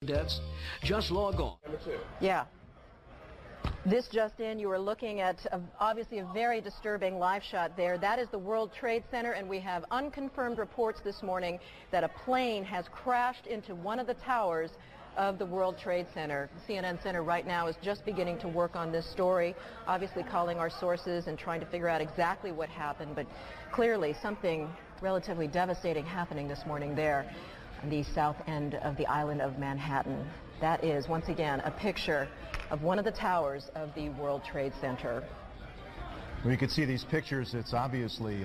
deaths. Just log on. Yeah. This just in, you are looking at obviously a very disturbing live shot there. That is the World Trade Center, and we have unconfirmed reports this morning that a plane has crashed into one of the towers of the World Trade Center. The CNN Center right now is just beginning to work on this story, obviously calling our sources and trying to figure out exactly what happened, but clearly something relatively devastating happening this morning there on the south end of the island of Manhattan. That is, once again, a picture of one of the towers of the World Trade Center. Well, you can see these pictures. It's obviously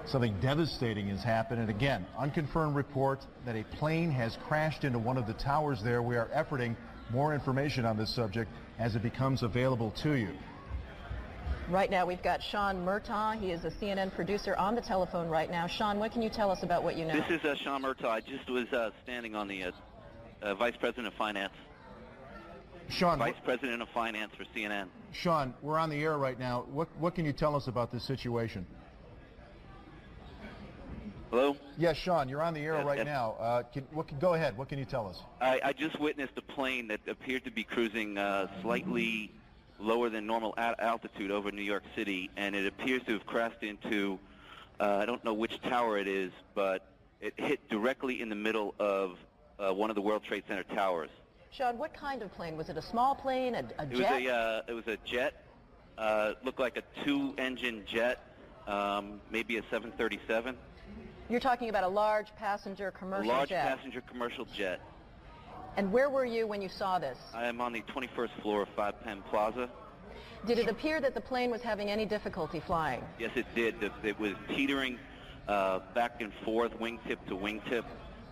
something devastating has happened. And again, unconfirmed report that a plane has crashed into one of the towers there. We are efforting more information on this subject as it becomes available to you. Right now we've got Sean Murtaugh. He is a CNN producer on the telephone right now. Sean, what can you tell us about what you know? This is Sean Murtaugh. I just was standing on the Vice President of Finance. Sean, Vice President of Finance for CNN. Sean, we're on the air right now. What can you tell us about this situation? Hello? Yes, Sean, you're on the air right now. Go ahead. What can you tell us? I just witnessed a plane that appeared to be cruising slightly lower than normal altitude over New York City, and it appears to have crashed into, I don't know which tower it is, but it hit directly in the middle of one of the World Trade Center towers. Sean, what kind of plane? Was it a small plane, a jet? It was a jet. Looked like a two-engine jet, maybe a 737. You're talking about a large passenger commercial jet? A large passenger commercial jet. And where were you when you saw this? I am on the 21st floor of 5 Penn Plaza. Did it appear that the plane was having any difficulty flying? Yes, it did. It was teetering back and forth, wingtip to wingtip,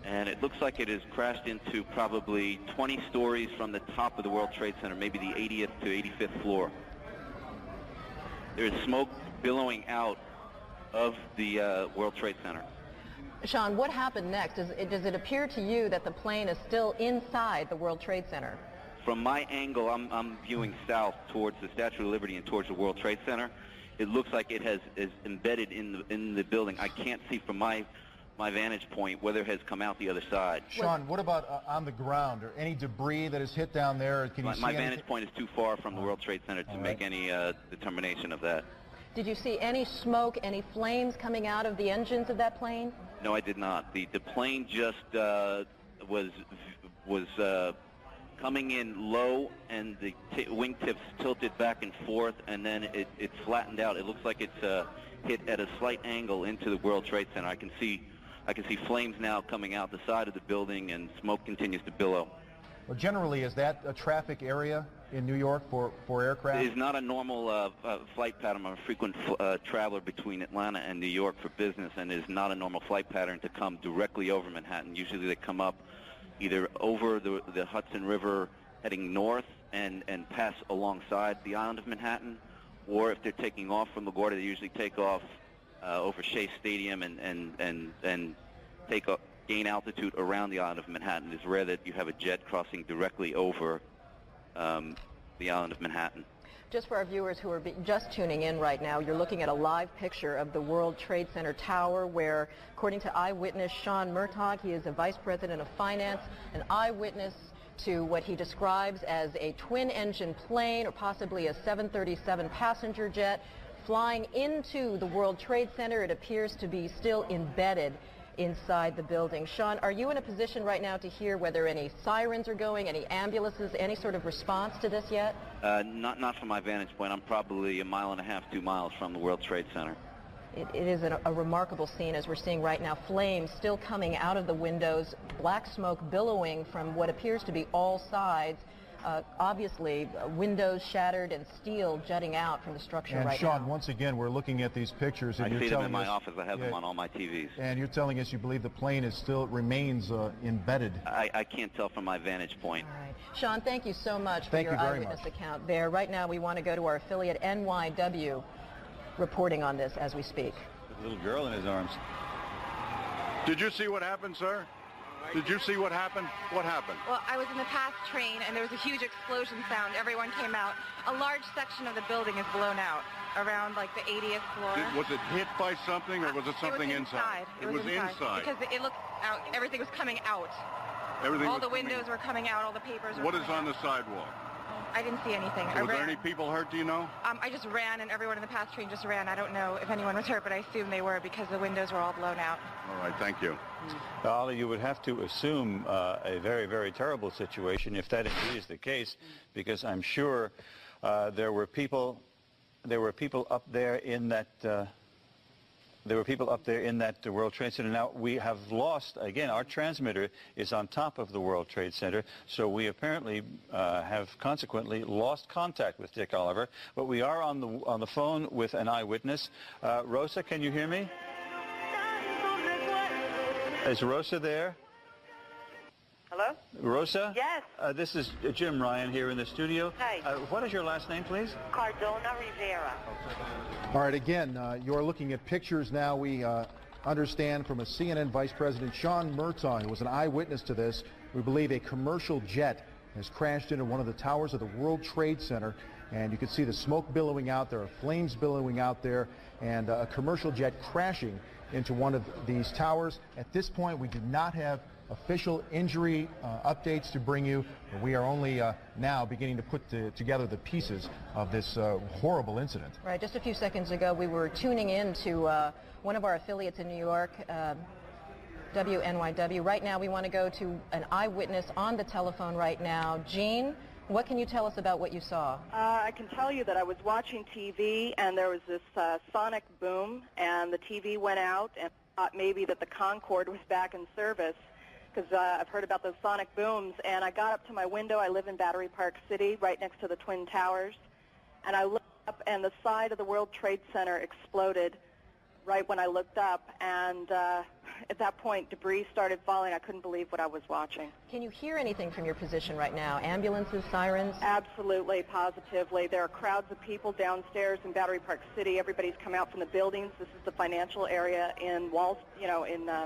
and it looks like it has crashed into probably 20 stories from the top of the World Trade Center, maybe the 80th to 85th floor. There is smoke billowing out of the World Trade Center. Sean, what happened next? Does it appear to you that the plane is still inside the World Trade Center? From my angle, I'm viewing south towards the Statue of Liberty and towards the World Trade Center. It looks like it is embedded in the building. I can't see from my vantage point whether it has come out the other side. Sean, what about on the ground? Or any debris that is hit down there? Can you see my vantage point is too far from the World Trade Center to make any determination of that. Did you see any smoke, any flames coming out of the engines of that plane? No, I did not. The plane just was coming in low, and the wingtips tilted back and forth, and then it flattened out. It looks like it's hit at a slight angle into the World Trade Center. I can see flames now coming out the side of the building, and smoke continues to billow. Well, generally, is that a traffic area in New York for aircraft? It is not a normal flight pattern. I'm a frequent traveler between Atlanta and New York for business, and it is not a normal flight pattern to come directly over Manhattan. Usually they come up either over the Hudson River heading north and pass alongside the island of Manhattan, or if they're taking off from LaGuardia, they usually take off over Shea Stadium and gain altitude around the island of Manhattan. It's rare that you have a jet crossing directly over the island of Manhattan. Just for our viewers who are just tuning in right now, you're looking at a live picture of the World Trade Center tower where, according to eyewitness Sean Murtaugh, he is a vice president of finance, an eyewitness to what he describes as a twin-engine plane or possibly a 737 passenger jet flying into the World Trade Center. It appears to be still embedded inside the building. Sean, are you in a position right now to hear whether any sirens are going, any ambulances, any sort of response to this yet? Not from my vantage point. I'm probably 1.5 miles, 2 miles from the World Trade Center. It is a remarkable scene as we're seeing right now. Flames still coming out of the windows, black smoke billowing from what appears to be all sides. Obviously, windows shattered and steel jutting out from the structure right now. And Sean, once again, we're looking at these pictures. And I see them in my office. I have them on all my TVs. And you're telling us you believe the plane remains embedded. I can't tell from my vantage point. All right. Sean, thank you so much for your eyewitness account there. Right now, we want to go to our affiliate NYW reporting on this as we speak. With a little girl in his arms. Did you see what happened, sir? Did you see what happened? What happened? Well, I was in the past train, and there was a huge explosion sound. Everyone came out. A large section of the building is blown out, around like the 80th floor. Was it hit by something, or was it something inside? It was inside. Because it looked out. Everything was coming out. Everything all was the coming- windows were coming out, all the papers were What is coming on out. the sidewalk? I didn't see anything. I Was there ran. any people hurt, do you know? I just ran, and everyone in the pass train just ran. I don't know if anyone was hurt, but I assume they were because the windows were all blown out. All right, thank you. Ollie, you would have to assume a very, very terrible situation if that indeed is the case, because I'm sure there were people up there in that World Trade Center. Now, we have lost, again, our transmitter is on top of the World Trade Center, so we apparently have consequently lost contact with Dick Oliver, but we are on the phone with an eyewitness. Rosa, can you hear me? Is Rosa there? Hello? Rosa? Yes. This is Jim Ryan here in the studio. Hi. What is your last name, please? Cardona Rivera. All right, again, you're looking at pictures now. We understand from a CNN Vice President, Sean Murtaugh, who was an eyewitness to this. We believe a commercial jet has crashed into one of the towers of the World Trade Center, and you can see the smoke billowing out. There are flames billowing out there, and a commercial jet crashing into one of these towers. At this point, we do not have official injury updates to bring you. We are only now beginning to put together the pieces of this horrible incident. Right, just a few seconds ago, we were tuning in to one of our affiliates in New York, WNYW. Right now, we want to go to an eyewitness on the telephone right now. Jean, what can you tell us about what you saw? I can tell you that I was watching TV, and there was this sonic boom, and the TV went out, and I thought maybe that the Concorde was back in service, because I've heard about those sonic booms. And I got up to my window. I live in Battery Park City, right next to the Twin Towers, and I looked up, and the side of the World Trade Center exploded right when I looked up, and at that point, debris started falling. I couldn't believe what I was watching. Can you hear anything from your position right now? Ambulances, sirens? Absolutely, positively. There are crowds of people downstairs in Battery Park City. Everybody's come out from the buildings. This is the financial area in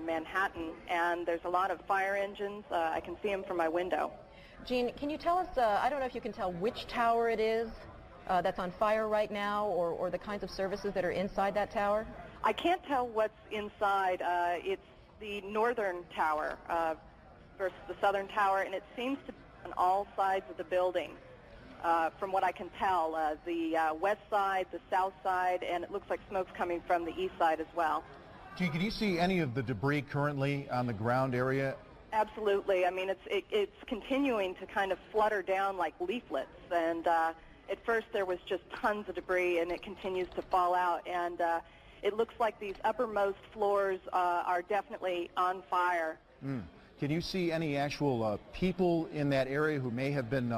Manhattan, and there's a lot of fire engines. I can see them from my window. Jean, can you tell us, I don't know if you can tell which tower it is that's on fire right now, or the kinds of services that are inside that tower? I can't tell what's inside. It's the northern tower versus the southern tower, and it seems to be on all sides of the building, from what I can tell. The west side, the south side, and it looks like smoke's coming from the east side as well. Gee, can you see any of the debris currently on the ground area? Absolutely. I mean, it's continuing to kind of flutter down like leaflets, and at first there was just tons of debris, and it continues to fall out, and it looks like these uppermost floors are definitely on fire. Can you see any actual people in that area who may have been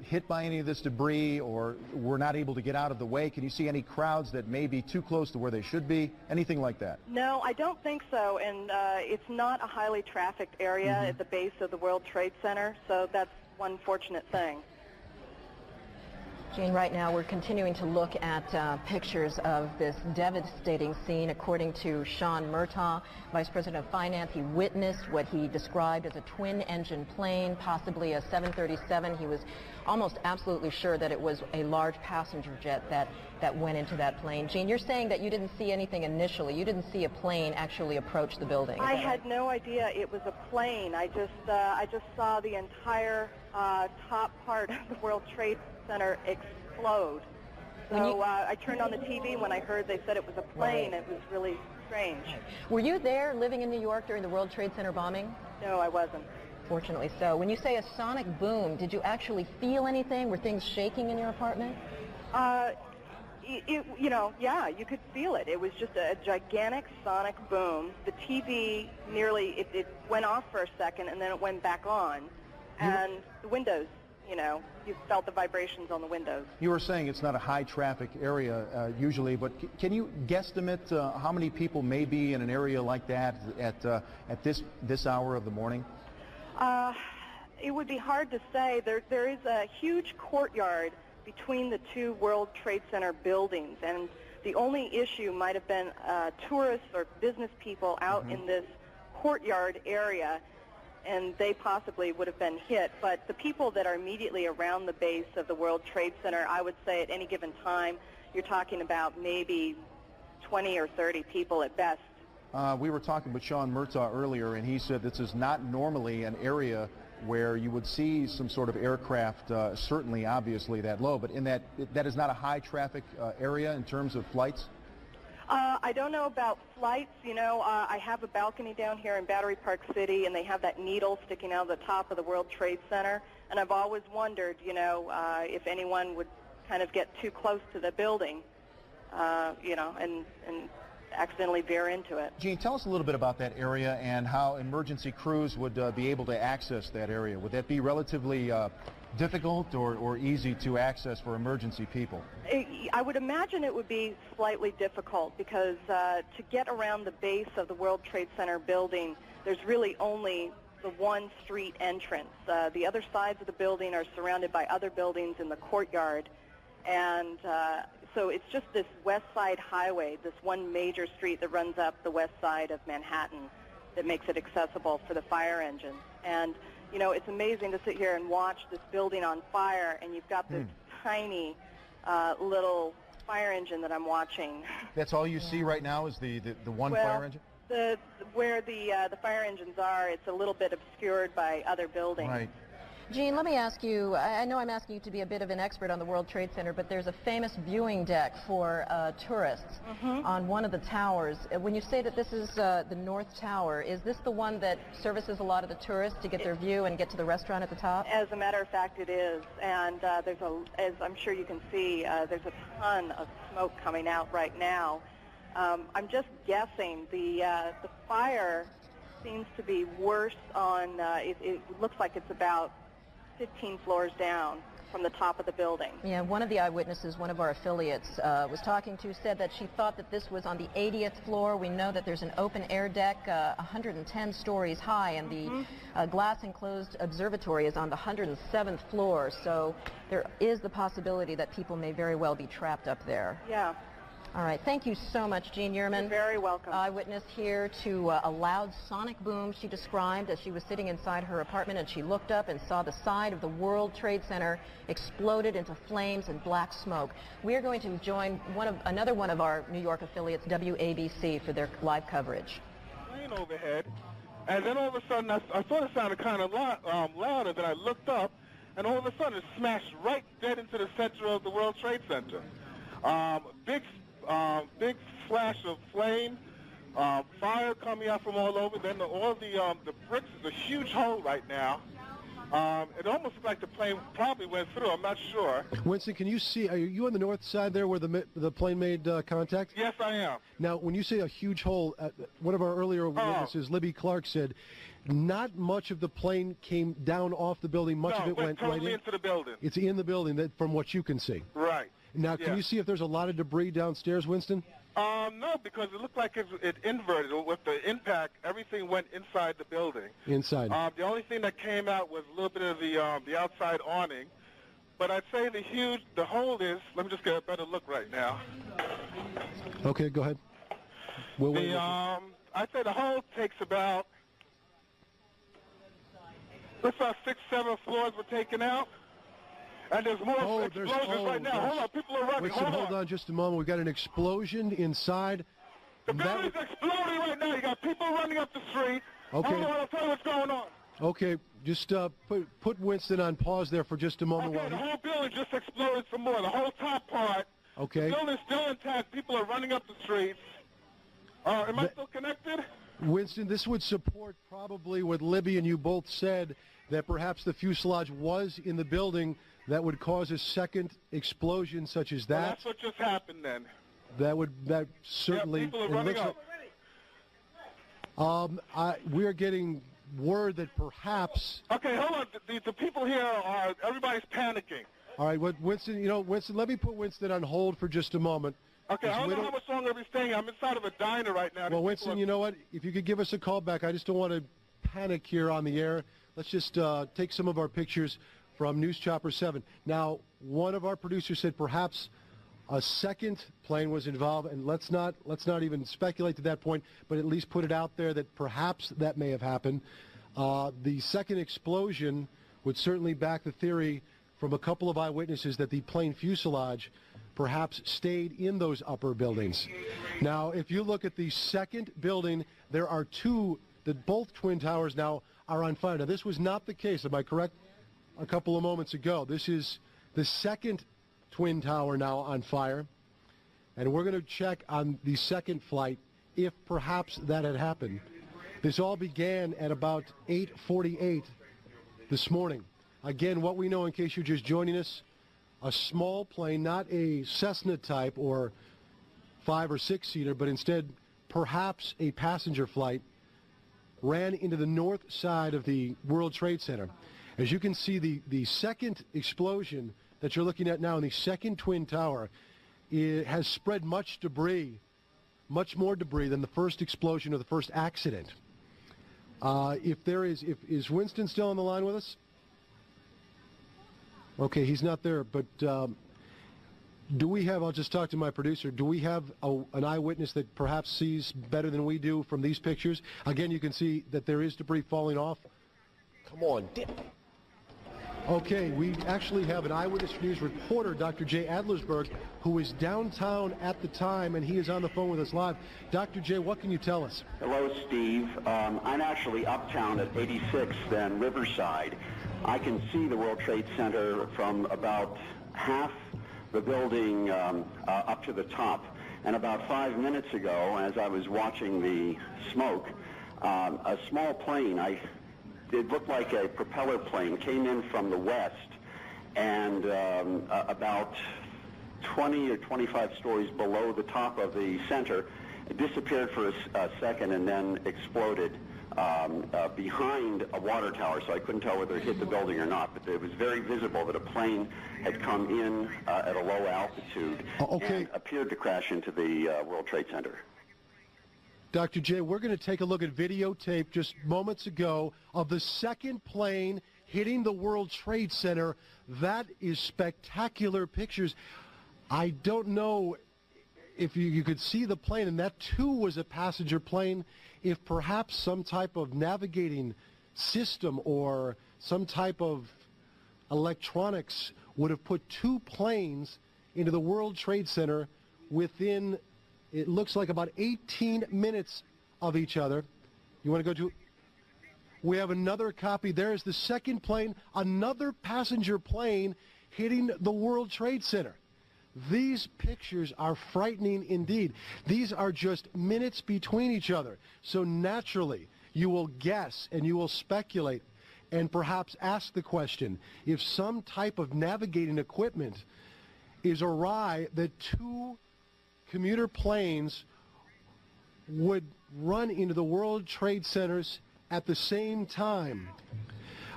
hit by any of this debris, or were not able to get out of the way? Can you see any crowds that may be too close to where they should be? Anything like that? No, I don't think so, and it's not a highly trafficked area at the base of the World Trade Center, so that's one fortunate thing. Jean, right now we're continuing to look at pictures of this devastating scene. According to Sean Murtaugh, Vice President of Finance, he witnessed what he described as a twin-engine plane, possibly a 737. He was almost absolutely sure that it was a large passenger jet that went into that plane. Jean, you're saying that you didn't see anything initially. You didn't see a plane actually approach the building. I had no idea it was a plane. I just saw the entire top part of the World Trade Center explode. So I turned on the TV when I heard they said it was a plane. It was really strange. Were you there living in New York during the World Trade Center bombing? No, I wasn't. Fortunately so. When you say a sonic boom, did you actually feel anything? Were things shaking in your apartment? Yeah, you could feel it. It was just a gigantic sonic boom. The TV nearly, it went off for a second, and then it went back on. And the windows, you felt the vibrations on the windows. You were saying it's not a high traffic area usually, but can you guesstimate how many people may be in an area like that at this hour of the morning? It would be hard to say. There is a huge courtyard between the two World Trade Center buildings, and the only issue might have been tourists or business people out in this courtyard area, and they possibly would have been hit. But the people that are immediately around the base of the World Trade Center, I would say at any given time, you're talking about maybe 20 or 30 people at best We were talking with Sean Murtaugh earlier, and he said this is not normally an area where you would see some sort of aircraft, certainly, obviously, that low, but in that is not a high traffic area in terms of flights? I don't know about flights. You know, I have a balcony down here in Battery Park City, and they have that needle sticking out of the top of the World Trade Center. And I've always wondered, you know, if anyone would kind of get too close to the building, you know, and accidentally veer into it. Gene, tell us a little bit about that area and how emergency crews would be able to access that area. Would that be relatively difficult or easy to access for emergency people? I would imagine it would be slightly difficult because to get around the base of the World Trade Center building, there's really only the one street entrance. The other sides of the building are surrounded by other buildings in the courtyard, and so it's just this west side highway, this one major street that runs up the west side of Manhattan that makes it accessible for the fire engines. And you know, it's amazing to sit here and watch this building on fire, and you've got this tiny little fire engine that I'm watching. That's all you see right now is the one fire engine? Where the fire engines are, it's a little bit obscured by other buildings. Right. Gene, let me ask you, I know I'm asking you to be a bit of an expert on the World Trade Center, but there's a famous viewing deck for tourists on one of the towers. When you say that this is the North Tower, is this the one that services a lot of the tourists to get their view and get to the restaurant at the top? As a matter of fact, it is. And as I'm sure you can see, there's a ton of smoke coming out right now. I'm just guessing the fire seems to be worse on, it looks like it's about 15 floors down from the top of the building. Yeah, one of the eyewitnesses, one of our affiliates, was talking to, said that she thought that this was on the 80th floor. We know that there's an open air deck 110 stories high, and the glass enclosed observatory is on the 107th floor. So there is the possibility that people may very well be trapped up there. Yeah. All right. Thank you so much, Jean Yearman. You're very welcome. Eyewitness here to a loud sonic boom she described as she was sitting inside her apartment, and she looked up and saw the side of the World Trade Center exploded into flames and black smoke. We are going to join another one of our New York affiliates, WABC, for their live coverage. Plane overhead, and then all of a sudden I thought it sounded kind of louder. Then I looked up, and all of a sudden it smashed right dead into the center of the World Trade Center. Big flash of flame, fire coming out from all over. Then all the bricks, there's a huge hole right now. It almost looked like the plane probably went through. I'm not sure. Winston, can you see? Are you on the north side there where the plane made contact? Yes, I am. Now, when you say a huge hole, one of our earlier witnesses, Libby Clark, said not much of the plane came down off the building. Much of it went totally right into the building. It's in the building, from what you can see. Right. Now, can you see if there's a lot of debris downstairs, Winston? No, because it looked like it inverted. With the impact, everything went inside the building. Inside. The only thing that came out was a little bit of the outside awning. But I'd say the hole is, let me just get a better look right now. Okay, go ahead. I'd say the hole takes about, let's say 6, 7 floors were taken out. And there's more explosions right now. Hold on, people are running. Winston, hold on just a moment. We've got an explosion inside. The building's exploding right now. You got people running up the street. Okay. Hold on, I'll tell you what's going on. Okay, just put Winston on pause there for just a moment. Okay, the whole building just exploded some more. The whole top part. Okay. The building's still intact. People are running up the streets. Am I still connected? Winston, this would support probably what Libby and you both said, that perhaps the fuselage was in the building that would cause a second explosion such as that. Well, that's what just happened then. That certainly. Yeah, people are running up. We're getting word that perhaps. Okay, hold on. The people here everybody's panicking. All right, Winston, let me put Winston on hold for just a moment. Okay, I don't know how much longer we're staying. I'm inside of a diner right now. Well, Winston, you know what? If you could give us a call back, I just don't want to panic here on the air. Let's just take some of our pictures from News Chopper 7. Now, one of our producers said perhaps a second plane was involved, and let's not even speculate to that point, but at least put it out there that perhaps that may have happened. The second explosion would certainly back the theory from a couple of eyewitnesses that the plane fuselage perhaps stayed in those upper buildings. Now, if you look at the second building, there are two, that both Twin Towers now are on fire. Now, this was not the case, am I correct? A couple of moments ago. This is the second Twin Tower now on fire. And we're going to check on the second flight if perhaps that had happened. This all began at about 8:48 this morning. Again, what we know, in case you're just joining us, a small plane, not a Cessna type or 5 or 6 seater, but instead perhaps a passenger flight, ran into the north side of the World Trade Center. As you can see, the second explosion that you're looking at now in the second Twin Tower, it has spread much debris, much more debris than the first explosion or the first accident. Is Winston still on the line with us? Okay, he's not there, but do we have, I'll just talk to my producer, do we have an eyewitness that perhaps sees better than we do from these pictures? Again, you can see that there is debris falling off. Come on, dip. Okay, we actually have an Eyewitness News reporter, Dr. Jay Adlersberg, who is downtown at the time, and he is on the phone with us live. Dr. Jay, what can you tell us? Hello, Steve. I'm actually uptown at 86th and Riverside. I can see the World Trade Center from about half the building up to the top. And about 5 minutes ago, as I was watching the smoke, a small plane, it looked like a propeller plane, came in from the west, and about 20 or 25 stories below the top of the center, it disappeared for a second and then exploded behind a water tower, so I couldn't tell whether it hit the building or not, but it was very visible that a plane had come in at a low altitude and appeared to crash into the World Trade Center. Dr. J, we're going to take a look at videotape just moments ago of the second plane hitting the World Trade Center. That is spectacular pictures. I don't know if you could see the plane, and that too was a passenger plane, if perhaps some type of navigating system or some type of electronics would have put two planes into the World Trade Center within, it looks like, about 18 minutes of each other. You want to go to? We have another copy. There's the second plane, another passenger plane hitting the World Trade Center. These pictures are frightening indeed. These are just minutes between each other. So naturally, you will guess and you will speculate and perhaps ask the question, if some type of navigating equipment is awry, that two commuter planes would run into the World Trade Centers at the same time.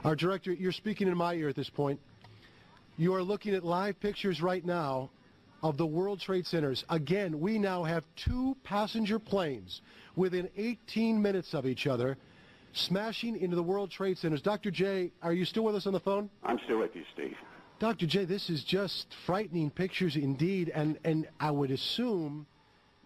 Our director, you're speaking in my ear at this point. You are looking at live pictures right now of the World Trade Centers. Again, we now have two passenger planes within 18 minutes of each other smashing into the World Trade Centers. Dr. J, are you still with us on the phone? I'm still with you, Steve. Dr. J, this is just frightening pictures indeed, and I would assume,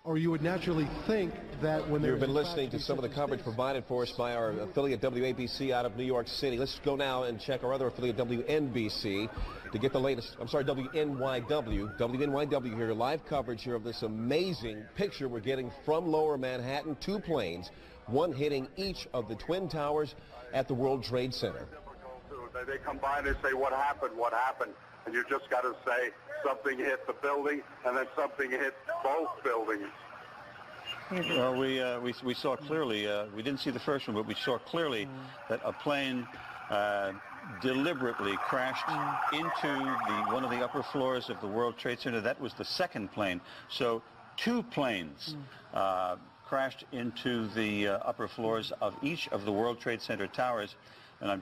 or you would naturally think, that when you've been listening to some of the coverage provided for us by our affiliate WABC out of New York City. Let's go now and check our other affiliate WNBC to get the latest. I'm sorry, WNYW here, live coverage here of this amazing picture we're getting from Lower Manhattan. Two planes, one hitting each of the Twin Towers at the World Trade Center. They come by and they say, what happened, and you just got to say something hit the building and then something hit both buildings. Well, we saw clearly, we didn't see the first one, but we saw clearly that a plane deliberately crashed into one of the upper floors of the World Trade Center. That was the second plane. So two planes crashed into the upper floors of each of the World Trade Center towers. And I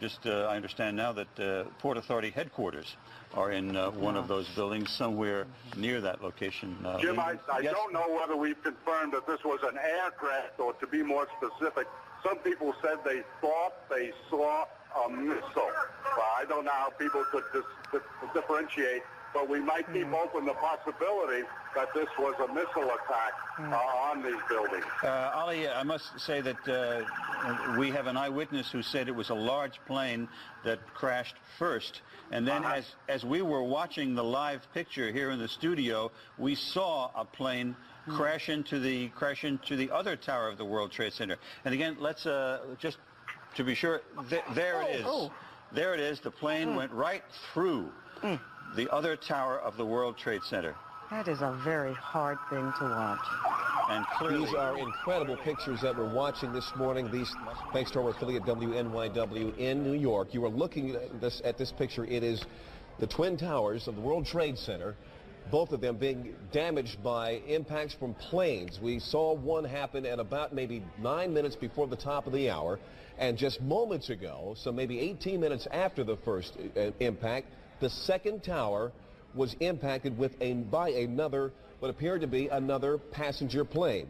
understand now that Port Authority headquarters are in one of those buildings somewhere near that location. Jim, I don't know whether we've confirmed that this was an aircraft, or to be more specific, some people said they thought they saw a missile. I don't know how people could differentiate, but we might keep open the possibility that this was a missile attack on these buildings. Ali, I must say that we have an eyewitness who said it was a large plane that crashed first. And then as we were watching the live picture here in the studio, we saw a plane crash into the other tower of the World Trade Center. And again, let's just to be sure, there it is. There it is. The plane went right through the other tower of the World Trade Center. That is a very hard thing to watch. And clearly, these are incredible pictures that we're watching this morning. These, thanks to our affiliate WNYW in New York. You are looking at this picture. It is the Twin Towers of the World Trade Center, both of them being damaged by impacts from planes. We saw one happen at about maybe 9 minutes before the top of the hour. And just moments ago, so maybe 18 minutes after the first impact, the second tower was impacted by another, what appeared to be another passenger plane.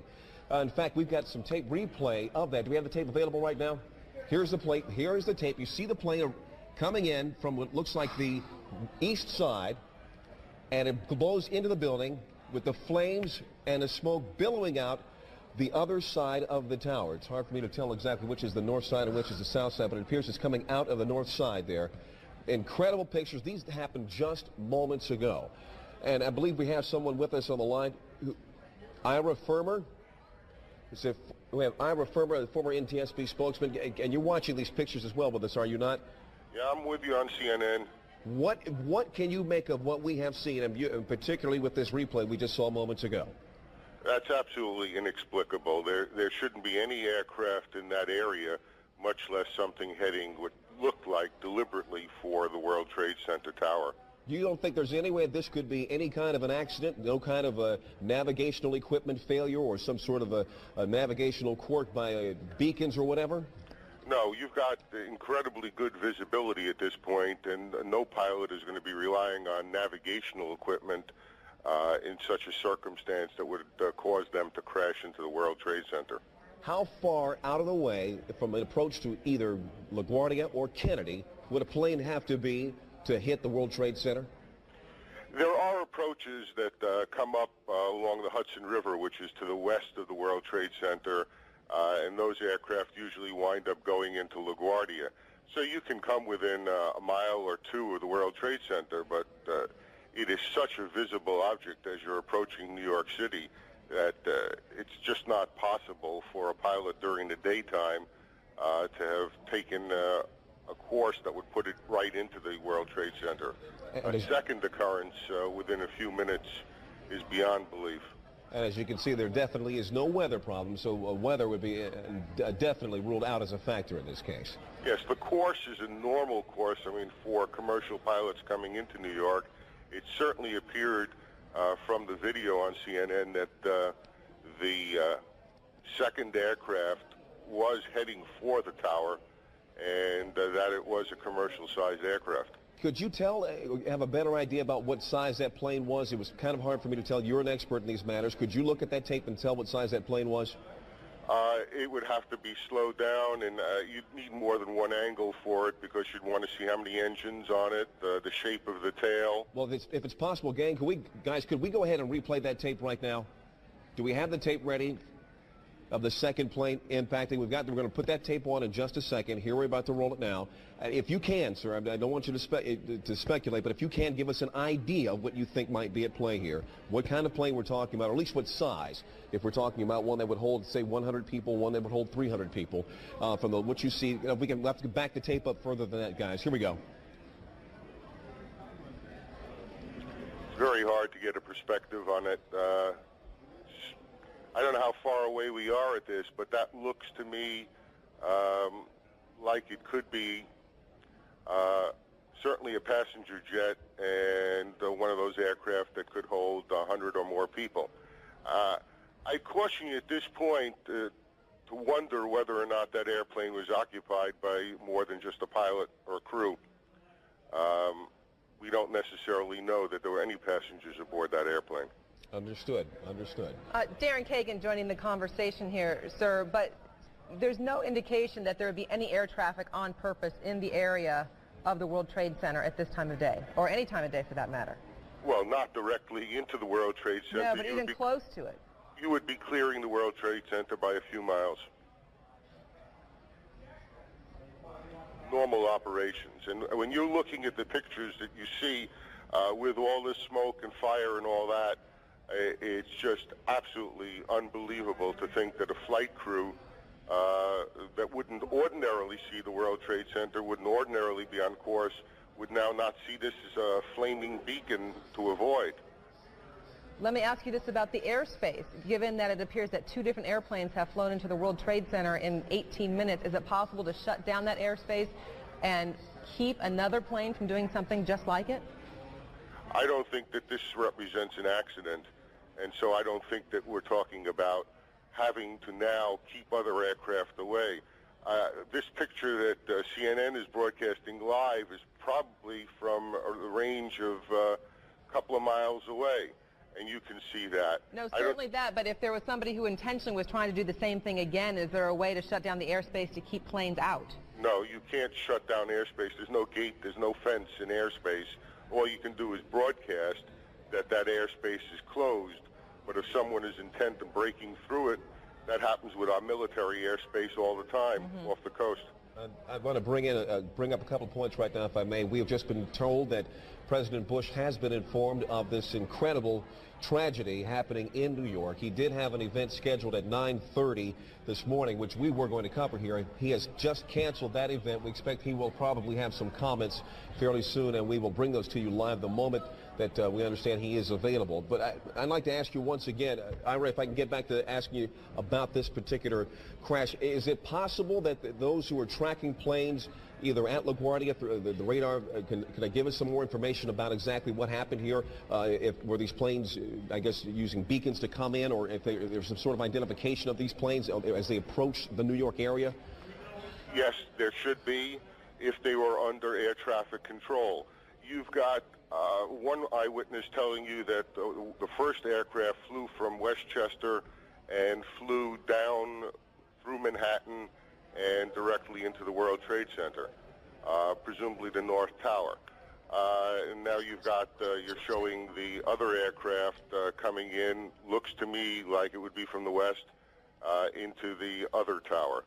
In fact, we've got some tape replay of that. Do we have the tape available right now? Here's the plate. Here is the tape. You see the plane coming in from what looks like the east side, and it blows into the building with the flames and the smoke billowing out the other side of the tower. It's hard for me to tell exactly which is the north side and which is the south side, but it appears it's coming out of the north side there. Incredible pictures. These happened just moments ago. And I believe we have someone with us on the line. Ira Firmer. We have Ira Firmer, the former NTSB spokesman. And you're watching these pictures as well with us, are you not? Yeah, I'm with you on CNN. What can you make of what we have seen, and particularly with this replay we just saw moments ago? That's absolutely inexplicable. There shouldn't be any aircraft in that area, much less something heading what looked like deliberately for the World Trade Center tower. You don't think there's any way this could be any kind of an accident, no kind of a navigational equipment failure or some sort of a navigational quirk by beacons or whatever? No, you've got incredibly good visibility at this point, and no pilot is going to be relying on navigational equipment in such a circumstance that would cause them to crash into the World Trade Center. How far out of the way from an approach to either LaGuardia or Kennedy would a plane have to be to hit the World Trade Center? There are approaches that come up along the Hudson River, which is to the west of the World Trade Center, and those aircraft usually wind up going into LaGuardia. So you can come within a mile or two of the World Trade Center, but it is such a visible object as you're approaching New York City that it's just not possible for a pilot during the daytime to have taken a course that would put it right into the World Trade Center. A second occurrence within a few minutes is beyond belief. And as you can see, there definitely is no weather problem, so weather would be definitely ruled out as a factor in this case. Yes, the course is a normal course. I mean, for commercial pilots coming into New York, it certainly appeared from the video on CNN that the second aircraft was heading for the tower and that it was a commercial-sized aircraft. Could you have a better idea about what size that plane was? It was kind of hard for me to tell. You're an expert in these matters. Could you look at that tape and tell what size that plane was? It would have to be slowed down, and you'd need more than one angle for it because you'd want to see how many engines on it, the shape of the tail. Well, if it's possible, gang, could we go ahead and replay that tape right now? Do we have the tape ready of the second plane impacting? We're going to put that tape on in just a second. Here, we're about to roll it now. If you can, sir, I don't want you to speculate, but if you can give us an idea of what you think might be at play here, what kind of plane we're talking about, or at least what size, if we're talking about one that would hold, say, 100 people, one that would hold 300 people, from what you see. We'll have to back the tape up further than that, guys. Here we go. It's very hard to get a perspective on it. I don't know how far away we are at this, but that looks to me like it could be certainly a passenger jet and one of those aircraft that could hold 100 or more people. I caution you at this point to wonder whether or not that airplane was occupied by more than just a pilot or crew. We don't necessarily know that there were any passengers aboard that airplane. Understood. Darren Kagan joining the conversation here, sir, but there's no indication that there would be any air traffic on purpose in the area of the World Trade Center at this time of day, or any time of day for that matter. Well, not directly into the World Trade Center. No, but even close to it. You would be clearing the World Trade Center by a few miles. normal operations. And when you're looking at the pictures that you see with all this smoke and fire and all that, it's just absolutely unbelievable to think that a flight crew that wouldn't ordinarily see the World Trade Center, wouldn't ordinarily be on course, would now not see this as a flaming beacon to avoid. Let me ask you this about the airspace. Given that it appears that 2 different airplanes have flown into the World Trade Center in 18 minutes, is it possible to shut down that airspace and keep another plane from doing something just like it? I don't think that this represents an accident, and so I don't think that we're talking about having to now keep other aircraft away. This picture that CNN is broadcasting live is probably from a range of a couple of miles away, and you can see that. No, certainly that, but if there was somebody who intentionally was trying to do the same thing again, is there a way to shut down the airspace to keep planes out? No, you can't shut down airspace. There's no gate, there's no fence in airspace. All you can do is broadcast that that airspace is closed, but if someone is intent on breaking through it, that happens with our military airspace all the time off the coast. I want to bring up a couple of points right now, if I may. We have just been told that President Bush has been informed of this incredible tragedy happening in New York. He did have an event scheduled at 9:30 this morning, which we were going to cover here. He has just canceled that event. We expect he will probably have some comments fairly soon, and we will bring those to you live the moment that we understand he is available. But I'd like to ask you once again, Ira, if I can get back to asking you about this particular crash. Is it possible that those who are tracking planes either at LaGuardia, the radar, can I give us some more information about exactly what happened here? Were these planes, I guess, using beacons to come in, or if there's some sort of identification of these planes as they approach the New York area? Yes, there should be if they were under air traffic control. You've got one eyewitness telling you that the first aircraft flew from Westchester and flew down through Manhattan and directly into the World Trade Center, presumably the North Tower. And now you've got, you're showing the other aircraft coming in, looks to me like it would be from the west, into the other tower.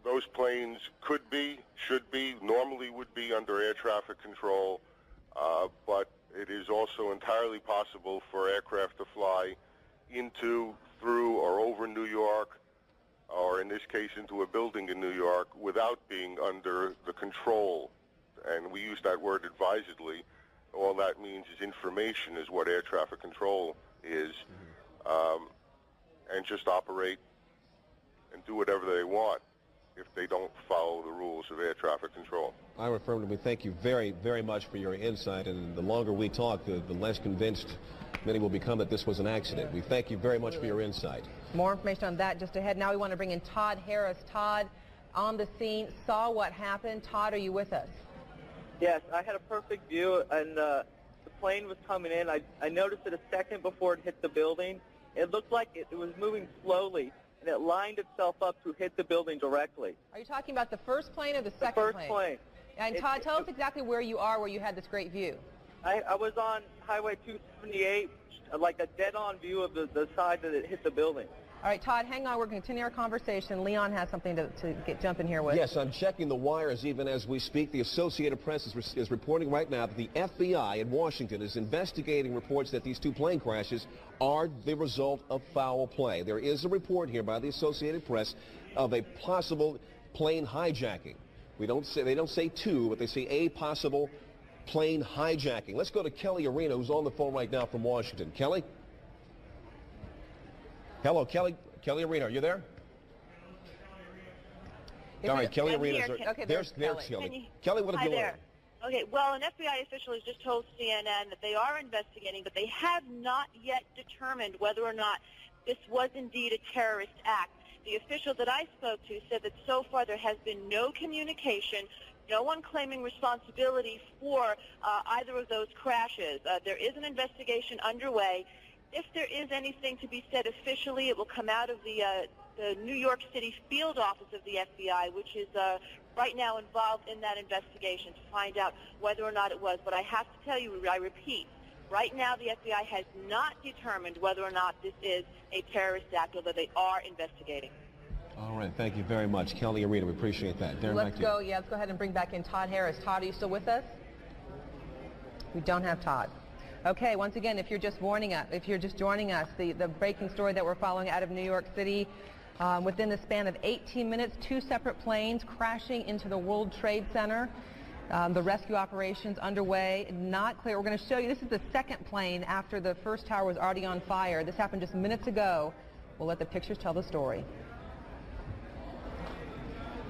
Those planes could be, should be, normally would be under air traffic control, but it is also entirely possible for aircraft to fly into, through, or over New York, or in this case into a building in New York, without being under the control. And we use that word advisedly. All that means is information is what air traffic control is, and just operate and do whatever they want if they don't follow the rules of air traffic control. Ira, affirmatively, thank you very, very much for your insight, and the longer we talk, the less convinced many will become that this was an accident. We thank you very much for your insight. More information on that just ahead. Now we want to bring in Todd Harris. Todd, on the scene, saw what happened. Todd, are you with us? Yes, I had a perfect view, and the plane was coming in. I noticed it a second before it hit the building. It looked like it was moving slowly, and it lined itself up to hit the building directly. Are you talking about the first plane or the second plane? The first plane. And Todd, tell us exactly where you are, where you had this great view. I was on Highway 278, like a dead-on view of the side that it hit the building. All right, Todd, hang on. We're going to continue our conversation. Leon has something to jump in here with. Yes, I'm checking the wires even as we speak. The Associated Press is reporting right now that the FBI in Washington is investigating reports that these two plane crashes are the result of foul play. There is a report here by the Associated Press of a possible plane hijacking. They don't say two, but they say a possible plane hijacking. Let's go to Kelly Arena, who's on the phone right now from Washington. Kelly? Hello, Kelly. Kelly Arena, are you there? All right, Kelly Arena. Okay, there's Kelly. Kelly, what is going on? Okay, well, an FBI official has just told CNN that they are investigating, but they have not yet determined whether or not this was indeed a terrorist act. The official that I spoke to said that so far there has been no communication, no one claiming responsibility for either of those crashes. There is an investigation underway. If there is anything to be said officially, it will come out of the New York City field office of the FBI, which is right now involved in that investigation to find out whether or not it was. But I have to tell you, I repeat, right now the FBI has not determined whether or not this is a terrorist act, although they are investigating. All right, thank you very much. Kelly Arena, we appreciate that. Darren, Let's back to you. go. Yeah, let's go ahead and bring back in Todd Harris. Todd, are you still with us? We don't have Todd. Okay, once again, if you're just joining us, the breaking story that we're following out of New York City, within the span of 18 minutes, 2 separate planes crashing into the World Trade Center. The rescue operations underway. Not clear. We're going to show you. This is the second plane after the first tower was already on fire. This happened just minutes ago. We'll let the pictures tell the story.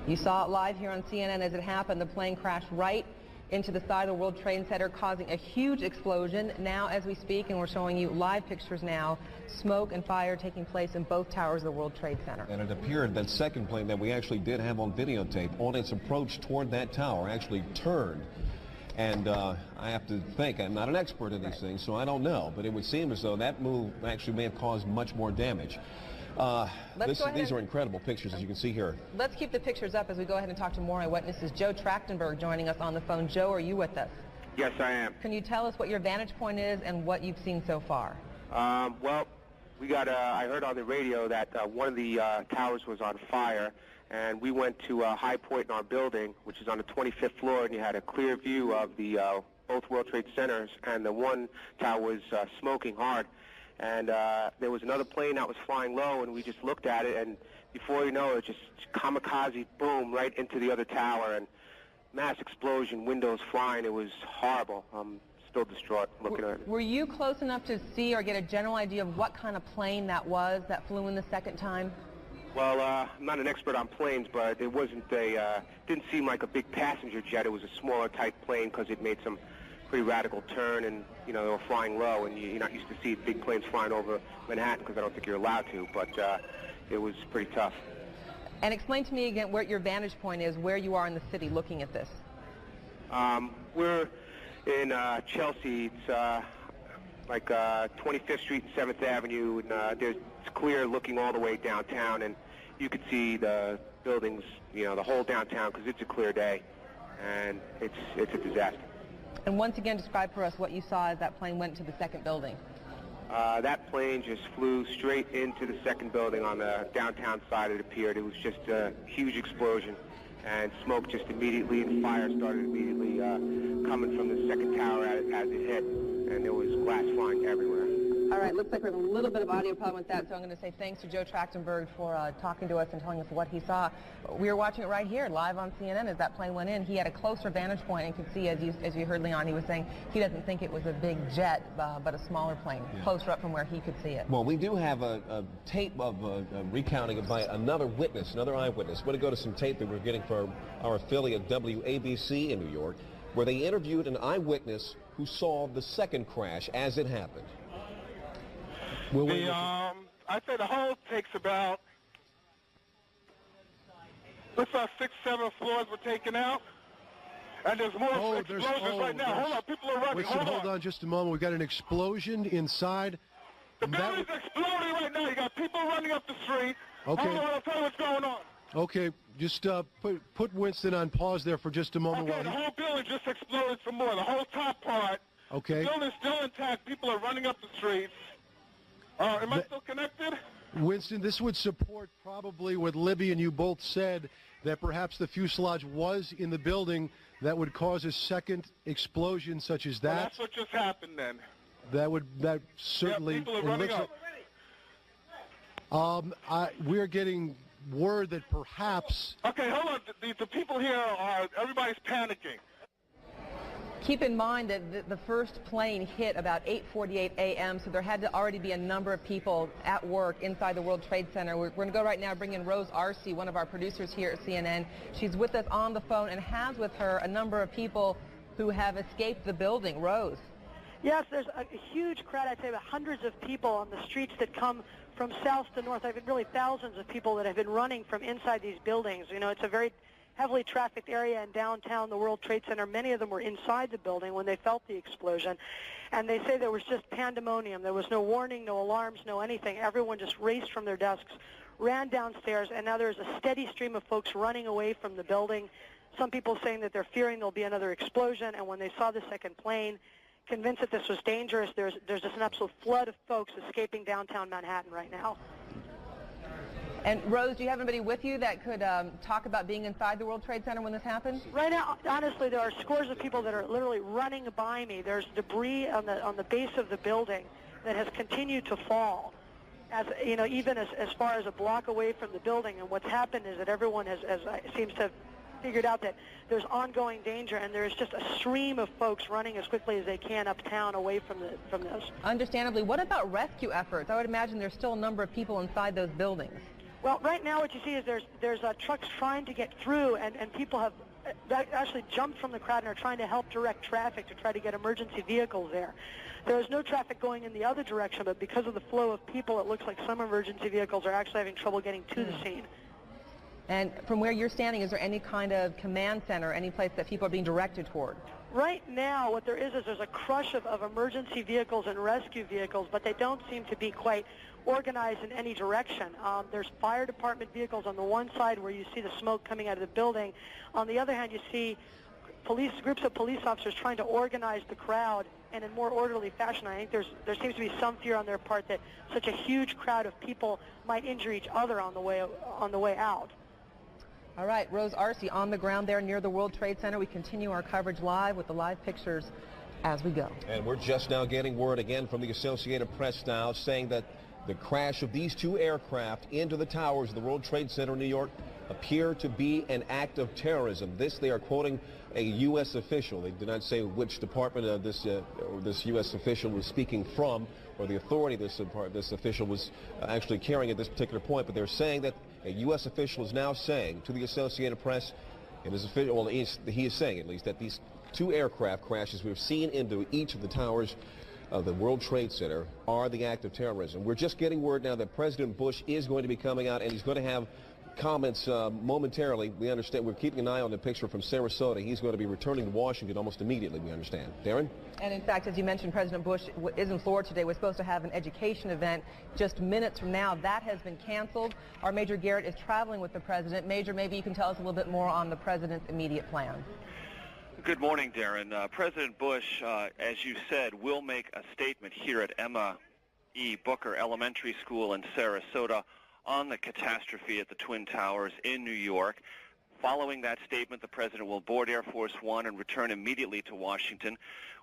You saw it live here on CNN as it happened. The plane crashed right into the side of the World Trade Center, causing a huge explosion. Now, as we speak, and we're showing you live pictures now, smoke and fire taking place in both towers of the World Trade Center. And it appeared that second plane that we actually did have on videotape, on its approach toward that tower, actually turned. And I have to think, I'm not an expert in these things, so I don't know, but it would seem as though that move actually may have caused much more damage. These are incredible pictures, as you can see here. Let's keep the pictures up as we go ahead and talk to more eyewitnesses. Joe Trachtenberg joining us on the phone. Joe, are you with us? Yes, I am. Can you tell us what your vantage point is and what you've seen so far? Well, we got. I heard on the radio that one of the towers was on fire, and we went to High Point in our building, which is on the 25th floor, and you had a clear view of the both World Trade Centers, and the one tower was smoking hard. And there was another plane that was flying low, and we just looked at it, and before you know it, just kamikaze, boom, right into the other tower, and mass explosion, windows flying. It was horrible. I'm still distraught looking at it. Were you close enough to see or get a general idea of what kind of plane that was that flew in the second time? Well, I'm not an expert on planes, but it wasn't didn't seem like a big passenger jet. It was a smaller type plane because it made some pretty radical turn, and you know, they were flying low, and you're not used to see big planes flying over Manhattan because I don't think you're allowed to, but it was pretty tough. And explain to me again what your vantage point is, where you are in the city looking at this. We're in Chelsea. It's like 25th Street and 7th Avenue, and it's clear looking all the way downtown, and you could see the buildings, you know, the whole downtown, because it's a clear day, and it's a disaster. And once again, describe for us what you saw as that plane went to the second building. That plane just flew straight into the second building on the downtown side, it appeared. It was just a huge explosion, and smoke just immediately, and fire started immediately coming from the second tower as it hit, and there was glass flying everywhere. All right, looks like we have a little bit of audio problem with that, so I'm going to say thanks to Joe Trachtenberg for talking to us and telling us what he saw. We were watching it right here, live on CNN, as that plane went in. He had a closer vantage point and could see, as you heard Leon, he was saying he doesn't think it was a big jet, but a smaller plane, closer up from where he could see it. Well, we do have a tape of a recounting by another witness, another eyewitness. We're going to go to some tape that we're getting from our affiliate WABC in New York, where they interviewed an eyewitness who saw the second crash as it happened. I'd say the whole takes about, looks like 6, 7 floors were taken out. And there's more explosions right now. Hold on, people are running. Listen, hold on just a moment. We've got an explosion inside. The building's exploding right now. You got people running up the street. Okay. Hold on, I'll tell you what's going on. Okay, just put Winston on pause there for just a moment. Okay, the whole building just exploded some more. The whole top part. Okay. The building's still intact. People are running up the streets. Am I still connected? Winston, this would support probably what Libby and you both said, that perhaps the fuselage was in the building that would cause a second explosion such as that. Well, that's what just happened then. That certainly. Yeah, people are running up. We're getting word that perhaps. Okay, hold on. The people here everybody's panicking. Keep in mind that the first plane hit about 8:48 a.m., so there had to already be a number of people at work inside the World Trade Center. We're going to go right now bring in Rose Arce, one of our producers here at CNN. She's with us on the phone and has with her a number of people who have escaped the building. Rose. Yes, there's a huge crowd. I'd say about hundreds of people on the streets that come from south to north. I've been really thousands of people that have been running from inside these buildings. You know, it's a very heavily trafficked area in downtown, the World Trade Center. Many of them were inside the building when they felt the explosion. And they say there was just pandemonium. There was no warning, no alarms, no anything. Everyone just raced from their desks, ran downstairs, and now there's a steady stream of folks running away from the building. Some people saying that they're fearing there'll be another explosion, and when they saw the second plane, convinced that this was dangerous, there's just an absolute flood of folks escaping downtown Manhattan right now. And Rose, do you have anybody with you that could talk about being inside the World Trade Center when this happened? Right now, honestly, there are scores of people that are literally running by me. There's debris on the base of the building that has continued to fall, as you know, even as far as a block away from the building. And what's happened is that everyone seems to have figured out that there's ongoing danger, and there's just a stream of folks running as quickly as they can uptown away from this. Understandably. What about rescue efforts? I would imagine there's still a number of people inside those buildings. Well, right now what you see is there's trucks trying to get through, and people have actually jumped from the crowd and are trying to help direct traffic to try to get emergency vehicles there. There is no traffic going in the other direction, but because of the flow of people, it looks like some emergency vehicles are actually having trouble getting to the scene. And from where you're standing, is there any kind of command center, any place that people are being directed toward? Right now, what there is there's a crush of emergency vehicles and rescue vehicles, but they don't seem to be quite organized in any direction. There's fire department vehicles on the one side where you see the smoke coming out of the building. On the other hand, you see groups of police officers trying to organize the crowd and in more orderly fashion. I think there seems to be some fear on their part that such a huge crowd of people might injure each other on the way out. All right, Rose Arce on the ground there near the World Trade Center. We continue our coverage live with the live pictures as we go. And we're just now getting word again from the Associated Press now saying that the crash of these two aircraft into the towers of the World Trade Center in New York appear to be an act of terrorism. This, they are quoting a U.S. official. They did not say which department of this U.S. official was speaking from, or the authority this official was actually carrying at this particular point, but they're saying that a U.S. official is now saying to the Associated Press, and his official, well, he is saying at least, that these two aircraft crashes we've seen into each of the towers of the World Trade Center are the act of terrorism. We're just getting word now that President Bush is going to be coming out, and he's going to have comments momentarily. We understand, we're keeping an eye on the picture from Sarasota. He's going to be returning to Washington almost immediately, we understand. Darren? And in fact, as you mentioned, President Bush is in Florida today. We're supposed to have an education event just minutes from now. That has been canceled. Our Major Garrett is traveling with the president. Major, maybe you can tell us a little bit more on the president's immediate plans. Good morning, Darren. President Bush, as you said, will make a statement here at Emma E. Booker Elementary School in Sarasota on the catastrophe at the Twin Towers in New York. Following that statement, the president will board Air Force One and return immediately to Washington.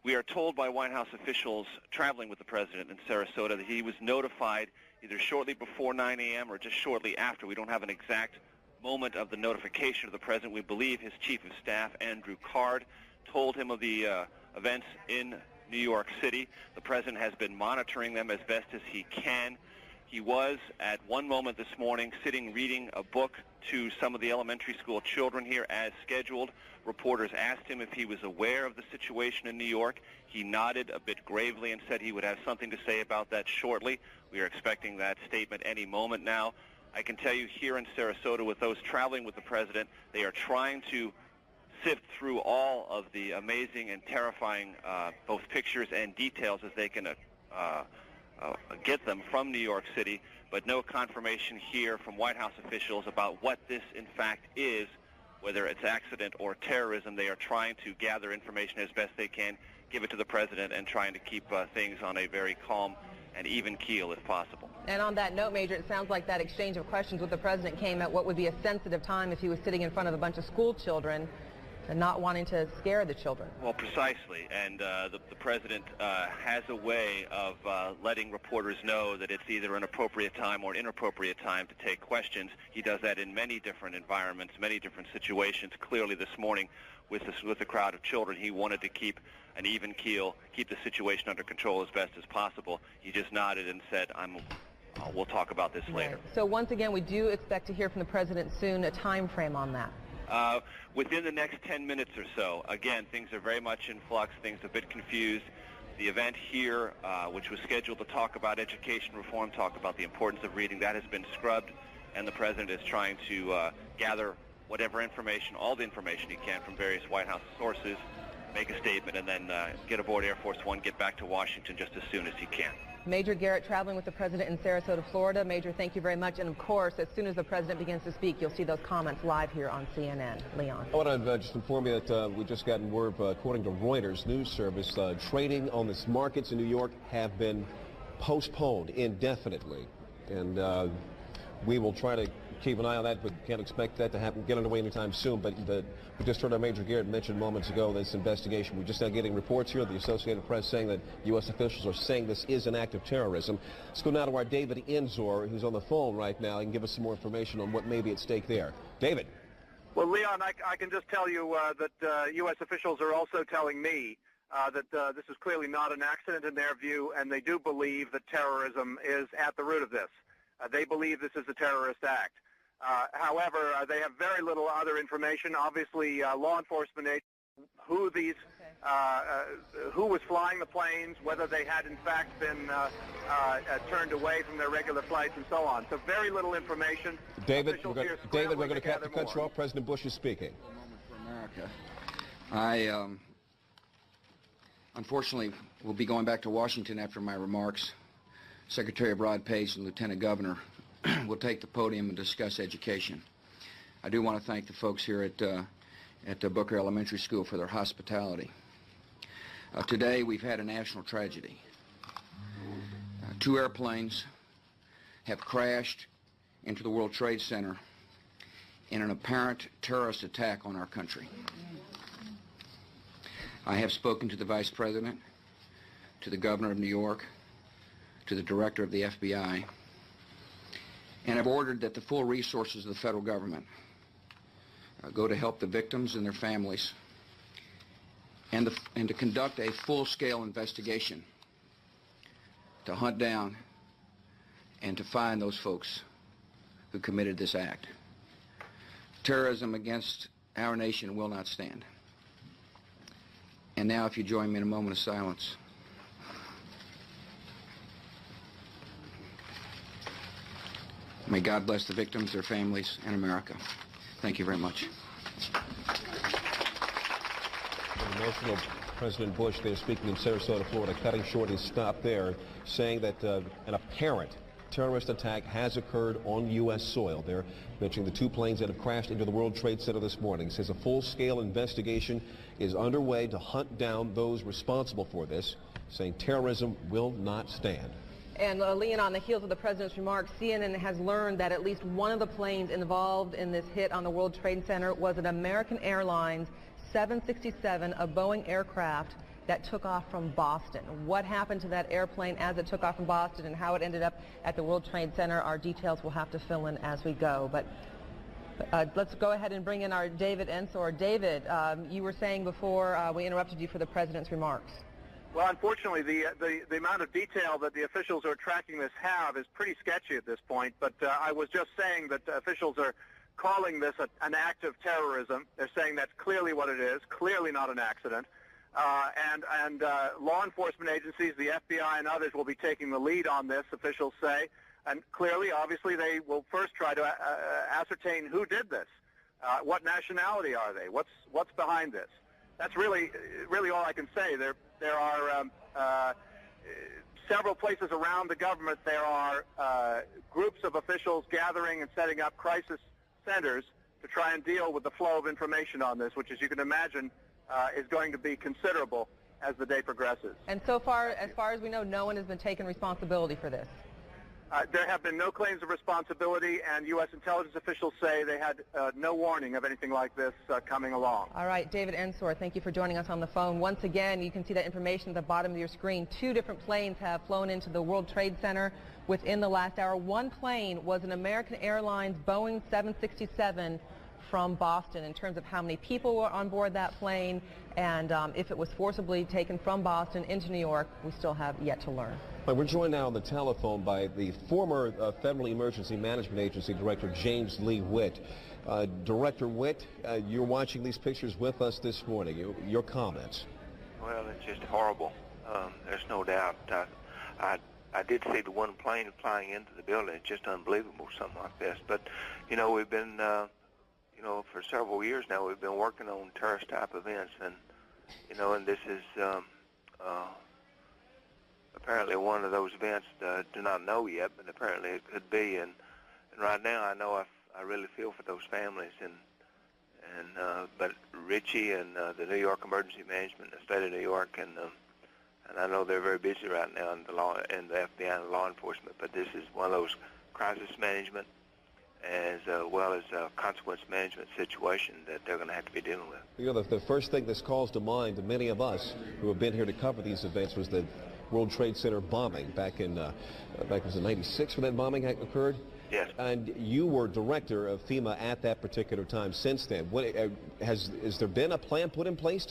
We are told by White House officials traveling with the president in Sarasota that he was notified either shortly before 9 a.m. or just shortly after. We don't have an exact moment of the notification of the president. We believe his chief of staff, Andrew Card, told him of the events in New York City. The president has been monitoring them as best as he can. He was, at one moment this morning, sitting reading a book to some of the elementary school children here as scheduled. Reporters asked him if he was aware of the situation in New York. He nodded a bit gravely and said he would have something to say about that shortly. We are expecting that statement any moment now. I can tell you here in Sarasota, with those traveling with the president, they are trying to sift through all of the amazing and terrifying both pictures and details as they can get them from New York City, but no confirmation here from White House officials about what this in fact is, whether it's accident or terrorism. They are trying to gather information as best they can, give it to the president, and trying to keep things on a very calm and even keel if possible. And on that note, Major, it sounds like that exchange of questions with the president came at what would be a sensitive time if he was sitting in front of a bunch of school children and not wanting to scare the children. Well, precisely. And the president has a way of letting reporters know that it's either an appropriate time or an inappropriate time to take questions. He does that in many different environments, many different situations. Clearly this morning with the crowd of children, he wanted to keep an even keel, keep the situation under control as best as possible. He just nodded and said, we'll talk about this later. Right. So once again, we do expect to hear from the president soon. A time frame on that? Within the next 10 minutes or so. Again, things are very much in flux. Things are a bit confused. The event here, which was scheduled to talk about education reform, talk about the importance of reading, that has been scrubbed, and the president is trying to gather whatever information, all the information he can from various White House sources, make a statement, and then get aboard Air Force One, get back to Washington just as soon as he can. Major Garrett traveling with the president in Sarasota, Florida. Major, thank you very much. And of course, as soon as the president begins to speak, you'll see those comments live here on CNN. Leon. I want to just inform you that we just gotten word, according to Reuters news service, trading on the markets in New York have been postponed indefinitely. And We will try to keep an eye on that, but can't expect that to happen, get underway anytime soon. But we just heard our Major Garrett mention moments ago this investigation. We're just now getting reports here, the Associated Press, saying that U.S. officials are saying this is an act of terrorism. Let's go now to our David Enzor, who's on the phone right now, and give us some more information on what may be at stake there. David. Well, Leon, I can just tell you that U.S. officials are also telling me that this is clearly not an accident in their view, and they do believe that terrorism is at the root of this. They believe this is a terrorist act. However, they have very little other information. Obviously, law enforcement agents, who was flying the planes, whether they had in fact been turned away from their regular flights, and so on. So very little information. David, we're going to cut you off. President Bush is speaking. A moment for America. I unfortunately will be going back to Washington after my remarks. Secretary of Rod Pace and Lieutenant Governor will take the podium and discuss education. I do want to thank the folks here at Booker Elementary School for their hospitality. Today we've had a national tragedy. 2 airplanes have crashed into the World Trade Center in an apparent terrorist attack on our country. I have spoken to the Vice President, to the Governor of New York, to the Director of the FBI, and have ordered that the full resources of the federal government go to help the victims and their families, and to conduct a full-scale investigation to hunt down and to find those folks who committed this act. Terrorism against our nation will not stand. And now, if you join me in a moment of silence. May God bless the victims, their families, and America. Thank you very much. Emotional President Bush there speaking in Sarasota, Florida, cutting short his stop there, saying that an apparent terrorist attack has occurred on U.S. soil. They're mentioning the 2 planes that have crashed into the World Trade Center this morning. He says a full-scale investigation is underway to hunt down those responsible for this, saying terrorism will not stand. And Leon, on the heels of the president's remarks, CNN has learned that at least one of the planes involved in this hit on the World Trade Center was an American Airlines 767, a Boeing aircraft that took off from Boston. What happened to that airplane as it took off from Boston and how it ended up at the World Trade Center, our details we'll have to fill in as we go. But let's go ahead and bring in our David Enzor. David, you were saying before we interrupted you for the president's remarks. Well, unfortunately, the amount of detail that the officials who are tracking this have is pretty sketchy at this point. But I was just saying that officials are calling this an act of terrorism. They're saying that's clearly what it is, clearly not an accident. And law enforcement agencies, the FBI and others, will be taking the lead on this, officials say. And clearly, obviously, they will first try to ascertain who did this. What nationality are they? What's behind this? That's really all I can say. There are several places around the government. There are groups of officials gathering and setting up crisis centers to try and deal with the flow of information on this, which, as you can imagine, is going to be considerable as the day progresses. And so far, as far as we know, no one has been taking responsibility for this. There have been no claims of responsibility, and U.S. intelligence officials say they had no warning of anything like this coming along. All right, David Enzor, thank you for joining us on the phone. Once again, you can see that information at the bottom of your screen. 2 different planes have flown into the World Trade Center within the last hour. One plane was an American Airlines Boeing 767 from Boston. In terms of how many people were on board that plane and if it was forcibly taken from Boston into New York, we still have yet to learn. We're joined now on the telephone by the former Federal Emergency Management Agency Director James Lee Witt. Director Witt, you're watching these pictures with us this morning. Your comments? Well, it's just horrible. There's no doubt. I did see the one plane flying into the building. It's just unbelievable, something like this. But, you know, we've been, you know, for several years now, we've been working on terrorist-type events. And, you know, and this is apparently one of those events do not know yet, but apparently it could be. And right now, I know I really feel for those families. But Richie and the New York Emergency Management, the state of New York, and I know they're very busy right now in the FBI and law enforcement. But this is one of those crisis management as well as a consequence management situation that they're going to have to be dealing with. You know, the first thing this calls to mind to many of us who have been here to cover these events was the World Trade Center bombing back in was it '96 when that bombing occurred? Yes. And you were director of FEMA at that particular time. Since then, what has there been a plan put in place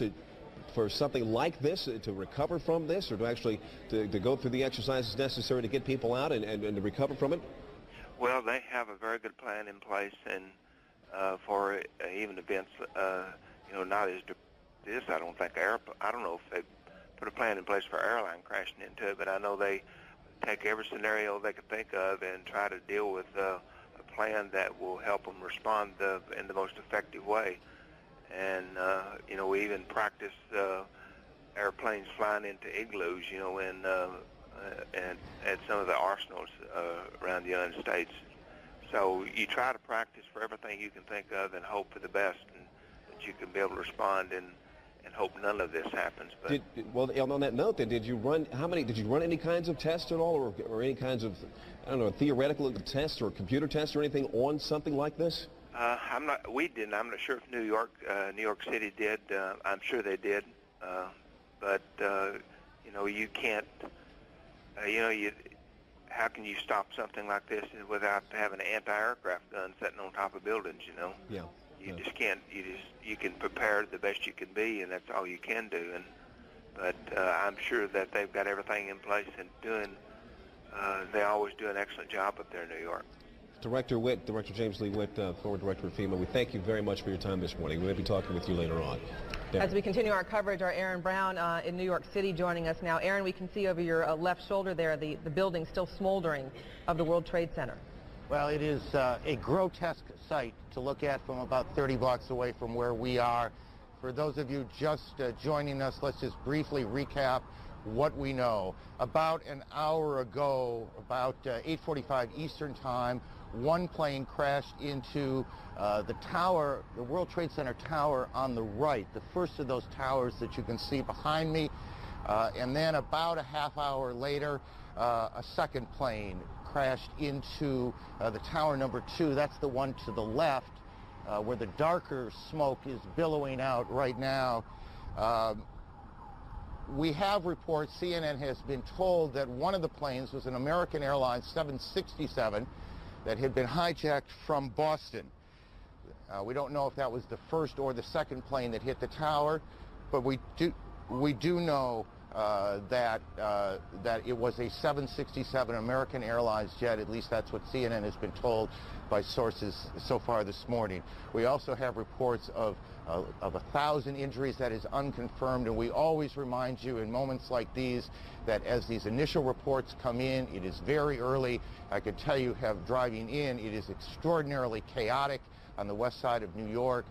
for something like this, to recover from this, or to go through the exercises necessary to get people out and to recover from it? Well, they have a very good plan in place, and for even events, not as this. I don't think I don't know if they put a plan in place for airline crashing into it, but I know they take every scenario they can think of and try to deal with a plan that will help them respond in the most effective way. And we even practice airplanes flying into igloos, and at some of the arsenals around the United States. So you try to practice for everything you can think of and hope for the best, and that you can be able to respond and hope none of this happens. But well, on that note, then, did you run any kinds of tests at all, or any kinds of, I don't know, theoretical tests or computer tests or anything on something like this? We didn't. I'm not sure if New York City did. I'm sure they did. But you can't. How can you stop something like this without having an anti-aircraft gun sitting on top of buildings? Yeah. You just can't. You can prepare the best you can be, and that's all you can do. But I'm sure that they've got everything in place and doing. They always do an excellent job up there in New York. Director James Lee Witt, former director of FEMA, we thank you very much for your time this morning. We may be talking with you later on. As we continue our coverage, our Aaron Brown in New York City joining us now. Aaron, we can see over your left shoulder there the building still smoldering of the World Trade Center. Well, it is a grotesque sight to look at from about 30 blocks away from where we are. For those of you just joining us, let's just briefly recap what we know. About an hour ago, about 8:45 Eastern Time, one plane crashed into the tower, the World Trade Center tower on the right, the first of those towers that you can see behind me. And then about a half hour later, a second plane crashed into the tower number 2. That's the one to the left, where the darker smoke is billowing out right now. We have reports, CNN has been told that one of the planes was an American Airlines 767 that had been hijacked from Boston. We don't know if that was the first or the second plane that hit the tower, but we do know that it was a 767 American Airlines jet. At least that's what CNN has been told by sources so far this morning. We also have reports of 1,000 injuries. That is unconfirmed, and we always remind you in moments like these that as these initial reports come in, it is very early. I can tell you, driving in, it is extraordinarily chaotic on the west side of New York.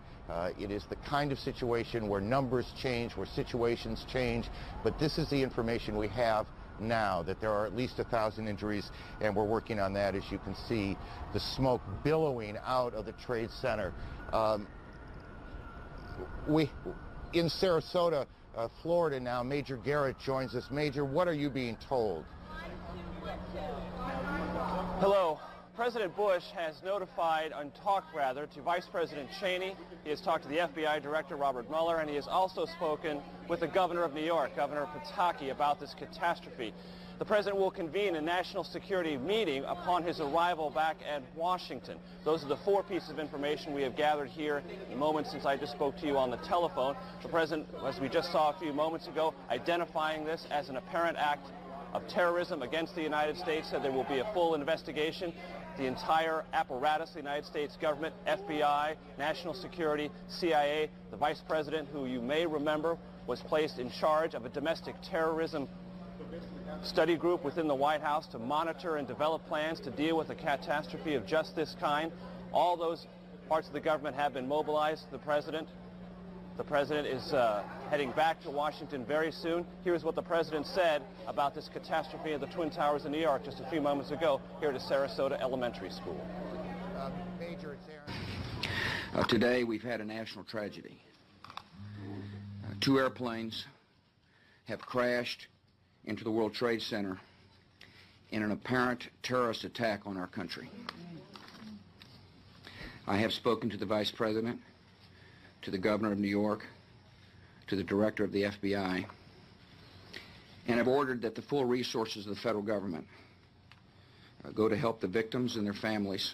It is the kind of situation where numbers change, where situations change, but this is the information we have now, that there are at least 1,000 injuries, and we're working on that. As you can see, the smoke billowing out of the Trade Center. In Sarasota, Florida now, Major Garrett joins us. Major, what are you being told? Hello. President Bush has notified, and talked rather, to Vice President Cheney. He has talked to the FBI Director Robert Mueller, and he has also spoken with the Governor of New York, Governor Pataki, about this catastrophe. The President will convene a national security meeting upon his arrival back at Washington. Those are the 4 pieces of information we have gathered here in the moment since I just spoke to you on the telephone. The President, as we just saw a few moments ago, identifying this as an apparent act of terrorism against the United States, said there will be a full investigation. The entire apparatus, the United States government, FBI, national security, CIA, the Vice President, who you may remember was placed in charge of a domestic terrorism study group within the White House to monitor and develop plans to deal with a catastrophe of just this kind. All those parts of the government have been mobilized. The President is heading back to Washington very soon. Here's what the President said about this catastrophe at the Twin Towers in New York just a few moments ago here at Sarasota Elementary School. Major, it's Aaron. Today we've had a national tragedy. 2 airplanes have crashed into the World Trade Center in an apparent terrorist attack on our country. I have spoken to the Vice President, to the Governor of New York, to the Director of the FBI, and have ordered that the full resources of the federal government go to help the victims and their families,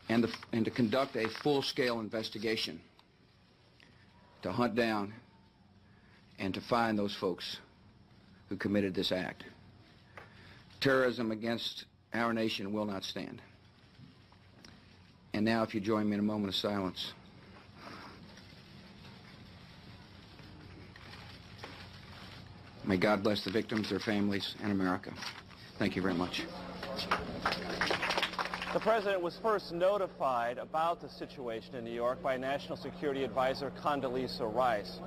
and to conduct a full-scale investigation to hunt down and to find those folks who committed this act. Terrorism against our nation will not stand. And now, if you join me in a moment of silence. May God bless the victims, their families, and America. Thank you very much. The president was first notified about the situation in New York by National Security Advisor Condoleezza Rice.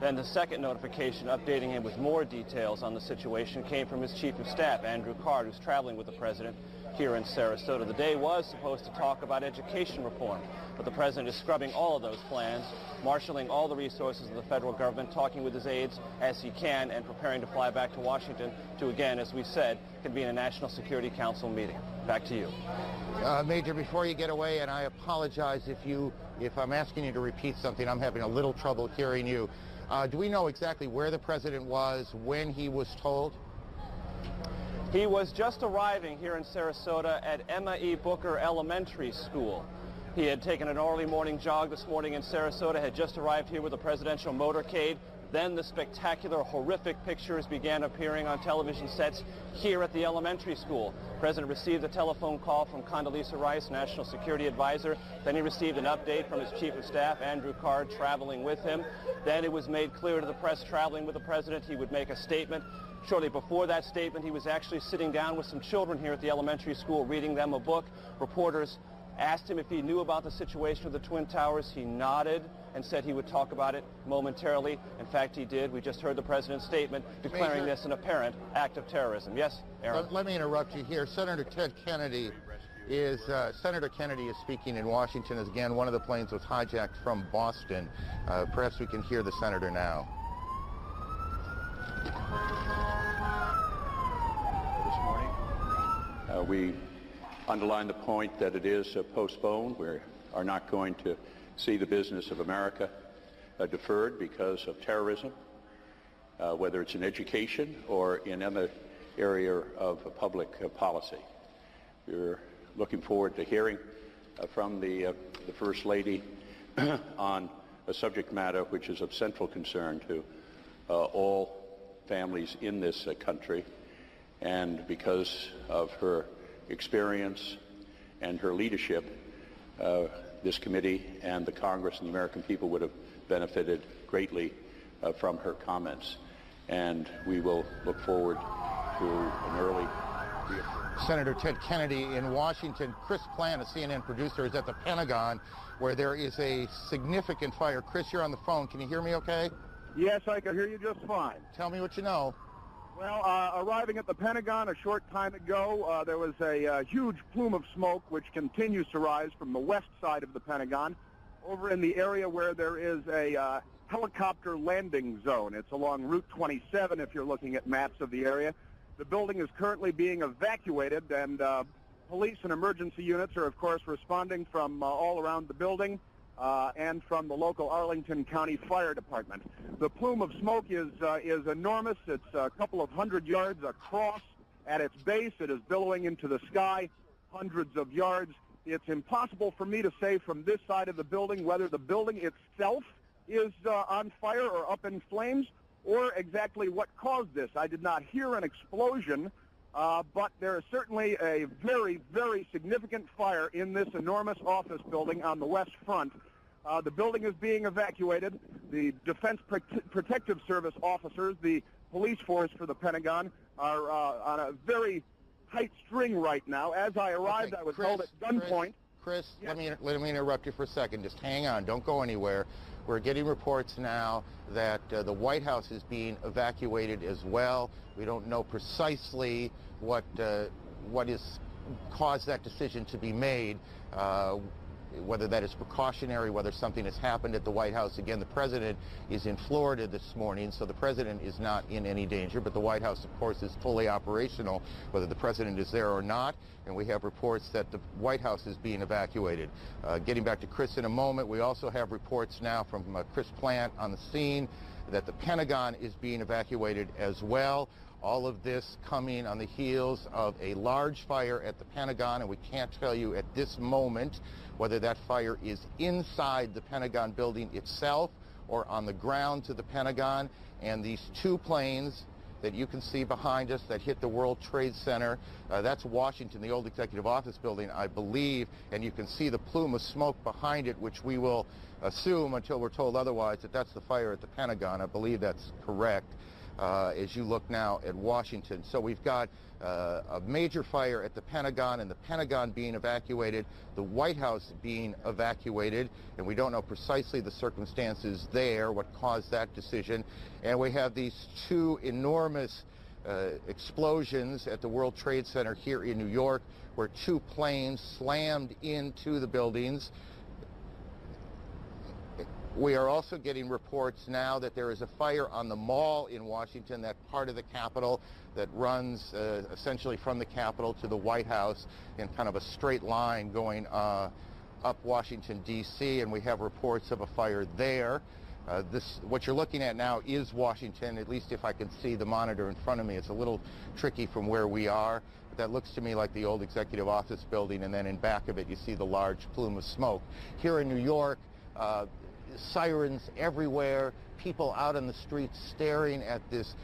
Then the second notification updating him with more details on the situation came from his chief of staff, Andrew Card, who's traveling with the president here in Sarasota. The day was supposed to talk about education reform, but the president is scrubbing all of those plans, marshaling all the resources of the federal government, talking with his aides as he can, and preparing to fly back to Washington to, again, as we said, convene a National Security Council meeting. Back to you. Major, before you get away, and I apologize if I'm asking you to repeat something, I'm having a little trouble hearing you. Do we know exactly where the president was when he was told? He was just arriving here in Sarasota at Emma E. Booker Elementary School. He had taken an early morning jog this morning in Sarasota, had just arrived here with a presidential motorcade. Then the spectacular, horrific pictures began appearing on television sets here at the elementary school. The president received a telephone call from Condoleezza Rice, National Security Advisor. Then he received an update from his chief of staff, Andrew Card, traveling with him. Then it was made clear to the press, traveling with the president, he would make a statement. Shortly before that statement, he was actually sitting down with some children here at the elementary school, reading them a book. Reporters asked him if he knew about the situation with the Twin Towers. He nodded and said he would talk about it momentarily. In fact, he did. We just heard the president's statement declaring this an apparent act of terrorism. Yes, Aaron? Let me interrupt you here. Senator Kennedy is speaking in Washington as, again, one of the planes was hijacked from Boston. Perhaps we can hear the senator now. This morning, we underline the point that it is postponed. We are not going to see the business of America deferred because of terrorism, whether it's in education or in any area of public policy. We're looking forward to hearing from the First Lady on a subject matter which is of central concern to all families in this country, and because of her experience and her leadership, this committee and the Congress and the American people would have benefited greatly from her comments. And we will look forward to an early Senator Ted Kennedy in Washington. Chris Plant, a CNN producer, is at the Pentagon, where there is a significant fire. Chris, you're on the phone. Can you hear me okay? Yes, I can hear you just fine. Tell me what you know. Well, arriving at the Pentagon a short time ago, there was a huge plume of smoke which continues to rise from the west side of the Pentagon over in the area where there is a helicopter landing zone. It's along Route 27 if you're looking at maps of the area. The building is currently being evacuated, and police and emergency units are, of course, responding from all around the building and from the local Arlington County Fire Department. The plume of smoke is enormous. It's a couple of hundred yards across. At its base, it is billowing into the sky hundreds of yards. It's impossible for me to say from this side of the building whether the building itself is on fire or up in flames, or exactly what caused this. I did not hear an explosion, but there is certainly a very, very significant fire in this enormous office building on the west front. The building is being evacuated. The Defense Protective Service officers, the police force for the Pentagon, are on a very tight string right now. As I arrived, I was held at gunpoint. Chris, yes. let me interrupt you for a second. Just hang on. Don't go anywhere. We're getting reports now that the White House is being evacuated as well. We don't know precisely what has caused that decision to be made. whether that is precautionary, whether something has happened at the White House. Again, the president is in Florida this morning, so the president is not in any danger, but the White House, of course, is fully operational, whether the president is there or not, and we have reports that the White House is being evacuated. Getting back to Chris in a moment, we also have reports now from Chris Plant on the scene that the Pentagon is being evacuated as well. All of this coming on the heels of a large fire at the Pentagon, and we can't tell you at this moment whether that fire is inside the Pentagon building itself or on the ground to the Pentagon. And these two planes that you can see behind us that hit the World Trade Center, that's Washington, the old executive office building, I believe, and you can see the plume of smoke behind it, which we will assume until we're told otherwise that that's the fire at the Pentagon. I believe that's correct. As you look now at Washington. So we've got a major fire at the Pentagon, and the Pentagon being evacuated, the White House being evacuated, and we don't know precisely the circumstances there, what caused that decision. And we have these two enormous explosions at the World Trade Center here in New York, where two planes slammed into the buildings. We are also getting reports now that there is a fire on the Mall in Washington, that part of the Capitol that runs essentially from the Capitol to the White House in kind of a straight line going up Washington, D.C., and we have reports of a fire there. What you're looking at now is Washington, at least if I can see the monitor in front of me. It's a little tricky from where we are, but that looks to me like the old executive office building, and then in back of it you see the large plume of smoke. Here in New York, sirens everywhere, people out on the streets staring at this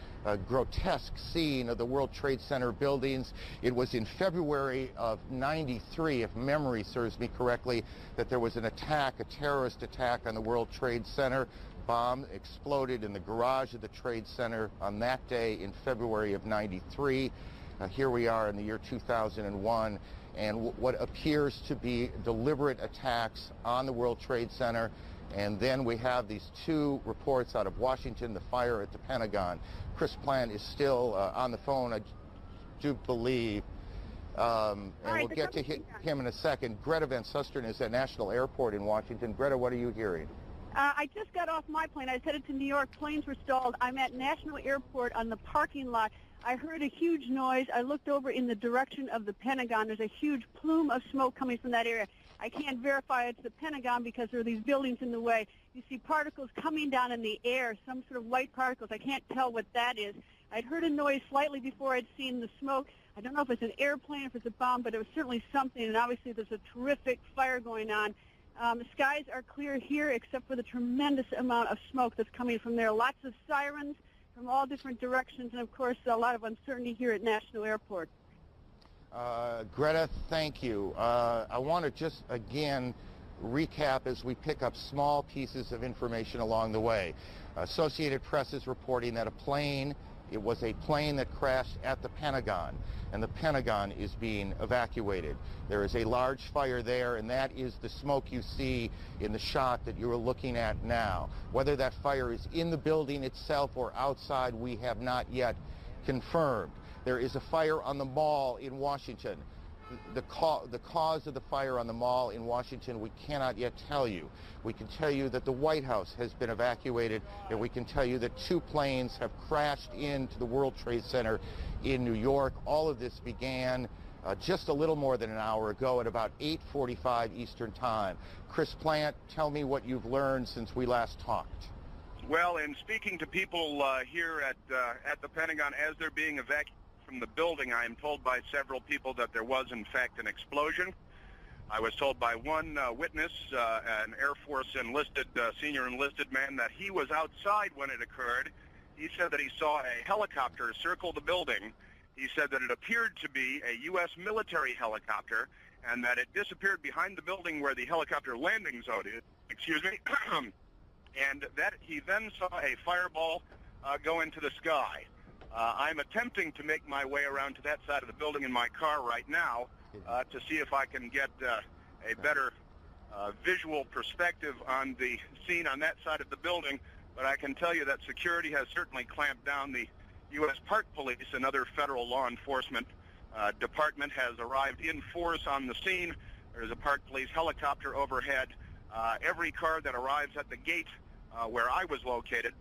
grotesque scene of the World Trade Center buildings. It was in February of '93, if memory serves me correctly, that there was an attack, a terrorist attack on the World Trade Center. Bomb exploded in the garage of the Trade Center on that day in February of '93. Here we are in the year 2001, and what appears to be deliberate attacks on the World Trade Center. And then we have these two reports out of Washington, the fire at the Pentagon. Chris Plant is still on the phone, I do believe, and we'll get to him in a second. Greta Van Susteren is at National Airport in Washington. Greta, what are you hearing? I just got off my plane. I was headed to New York. Planes were stalled. I'm at National Airport on the parking lot. I heard a huge noise. I looked over in the direction of the Pentagon. There's a huge plume of smoke coming from that area. I can't verify it's the Pentagon because there are these buildings in the way. You see particles coming down in the air, some sort of white particles. I can't tell what that is. I'd heard a noise slightly before I'd seen the smoke. I don't know if it's an airplane, if it's a bomb, but it was certainly something, and obviously there's a terrific fire going on. The skies are clear here except for the tremendous amount of smoke that's coming from there. Lots of sirens from all different directions, and of course a lot of uncertainty here at National Airport. Greta, thank you. I want to just again recap as we pick up small pieces of information along the way. Associated Press is reporting that it was a plane that crashed at the Pentagon, and the Pentagon is being evacuated. There is a large fire there, and that is the smoke you see in the shot that you are looking at now. Whether that fire is in the building itself or outside, we have not yet confirmed. There is a fire on the Mall in Washington. The cause of the fire on the Mall in Washington, we cannot yet tell you. We can tell you that the White House has been evacuated, and we can tell you that two planes have crashed into the World Trade Center in New York. All of this began just a little more than an hour ago at about 8:45 Eastern Time. Chris Plant, tell me what you've learned since we last talked. Well, in speaking to people here at the Pentagon as they're being evacuated from the building, I am told by several people that there was, in fact, an explosion. I was told by one witness, an Air Force senior enlisted man, that he was outside when it occurred. He said that he saw a helicopter circle the building. He said that it appeared to be a U.S. military helicopter and that it disappeared behind the building where the helicopter landing zone is. Excuse me. And that he then saw a fireball go into the sky. I'm attempting to make my way around to that side of the building in my car right now to see if I can get a better visual perspective on the scene on that side of the building. But I can tell you that security has certainly clamped down. The U.S. Park Police, another federal law enforcement department, has arrived in force on the scene. There's a Park Police helicopter overhead. Every car that arrives at the gate where I was located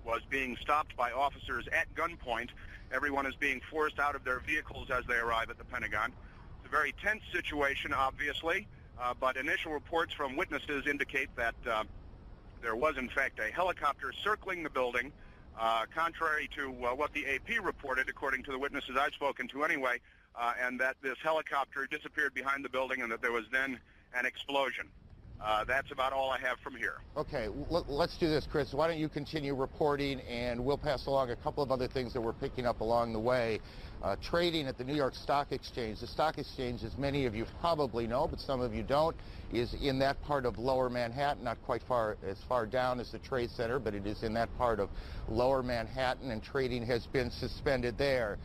was being stopped by officers at gunpoint. Everyone is being forced out of their vehicles as they arrive at the Pentagon. It's a very tense situation, obviously, but initial reports from witnesses indicate that there was, in fact, a helicopter circling the building, contrary to what the AP reported, according to the witnesses I've spoken to anyway, and that this helicopter disappeared behind the building and that there was then an explosion. That's about all I have from here. Okay, let's do this, Chris. Why don't you continue reporting, and we'll pass along a couple of other things that we're picking up along the way. Trading at the New York Stock Exchange. The Stock Exchange, as many of you probably know, but some of you don't, is in that part of Lower Manhattan, not quite as far down as the Trade Center, but it is in that part of Lower Manhattan, and trading has been suspended there.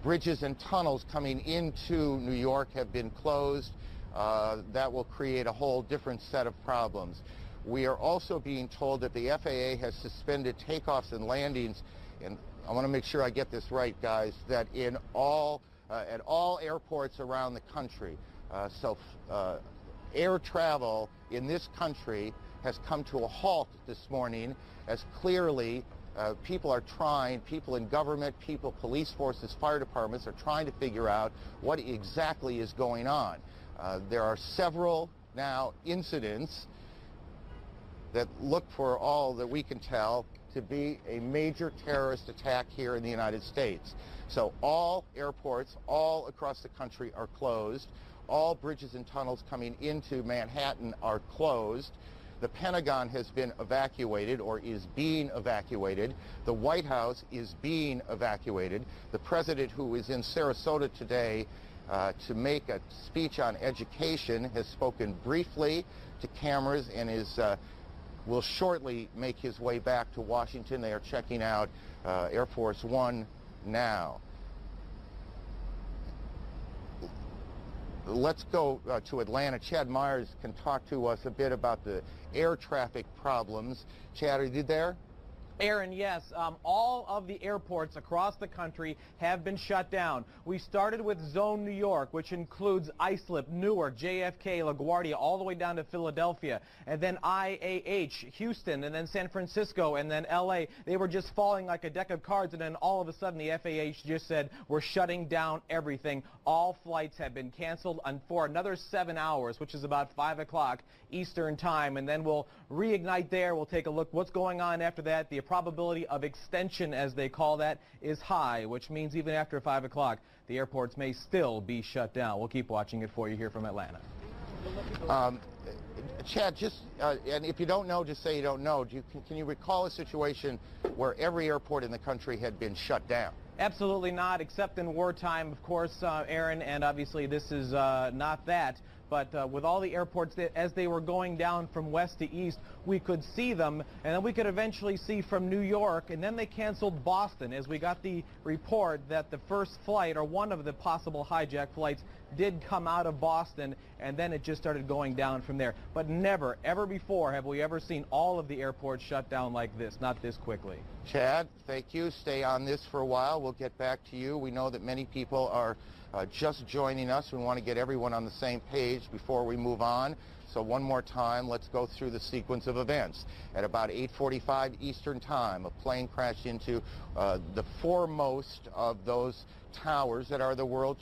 Bridges and tunnels coming into New York have been closed. That will create a whole different set of problems. We are also being told that the FAA has suspended takeoffs and landings, and I want to make sure I get this right, guys, that in at all airports around the country. Air travel in this country has come to a halt this morning, as clearly people in government, police forces, fire departments are trying to figure out what exactly is going on. There are several now incidents that look, for all that we can tell, to be a major terrorist attack here in the United States. So all airports all across the country are closed. All bridges and tunnels coming into Manhattan are closed. The Pentagon has been evacuated, or is being evacuated. The White House is being evacuated. The president, who is in Sarasota today to make a speech on education, has spoken briefly to cameras and will shortly make his way back to Washington. They are checking out Air Force One now. Let's go to Atlanta. Chad Myers can talk to us a bit about the air traffic problems. Chad, are you there? Aaron, yes. All of the airports across the country have been shut down. We started with Zone New York, which includes Islip, Newark, JFK, LaGuardia, all the way down to Philadelphia, and then IAH, Houston, and then San Francisco, and then LA. They were just falling like a deck of cards, and then all of a sudden the FAA just said, we're shutting down everything. All flights have been canceled for another 7 hours, which is about 5 o'clock Eastern time, and then we'll reignite there. We'll take a look what's going on after that. The probability of extension, as they call that, is high, which means even after 5 o'clock, the airports may still be shut down. We'll keep watching it for you here from Atlanta. Chad, and if you don't know, just say you don't know. Can you recall a situation where every airport in the country had been shut down? Absolutely not, except in wartime, of course, Aaron, and obviously this is not that. But with all the airports, as they were going down from west to east, we could see them, and then we could eventually see from New York, and then they canceled Boston, as we got the report that the first flight, or one of the possible hijack flights, did come out of Boston, and then it just started going down from there. But never, ever before have we ever seen all of the airports shut down like this, not this quickly. Chad, thank you. Stay on this for a while. We'll get back to you. We know that many people are just joining us. We want to get everyone on the same page before we move on. So one more time, let's go through the sequence of events. At about 8:45 Eastern Time, a plane crashed into the foremost of those towers that are the World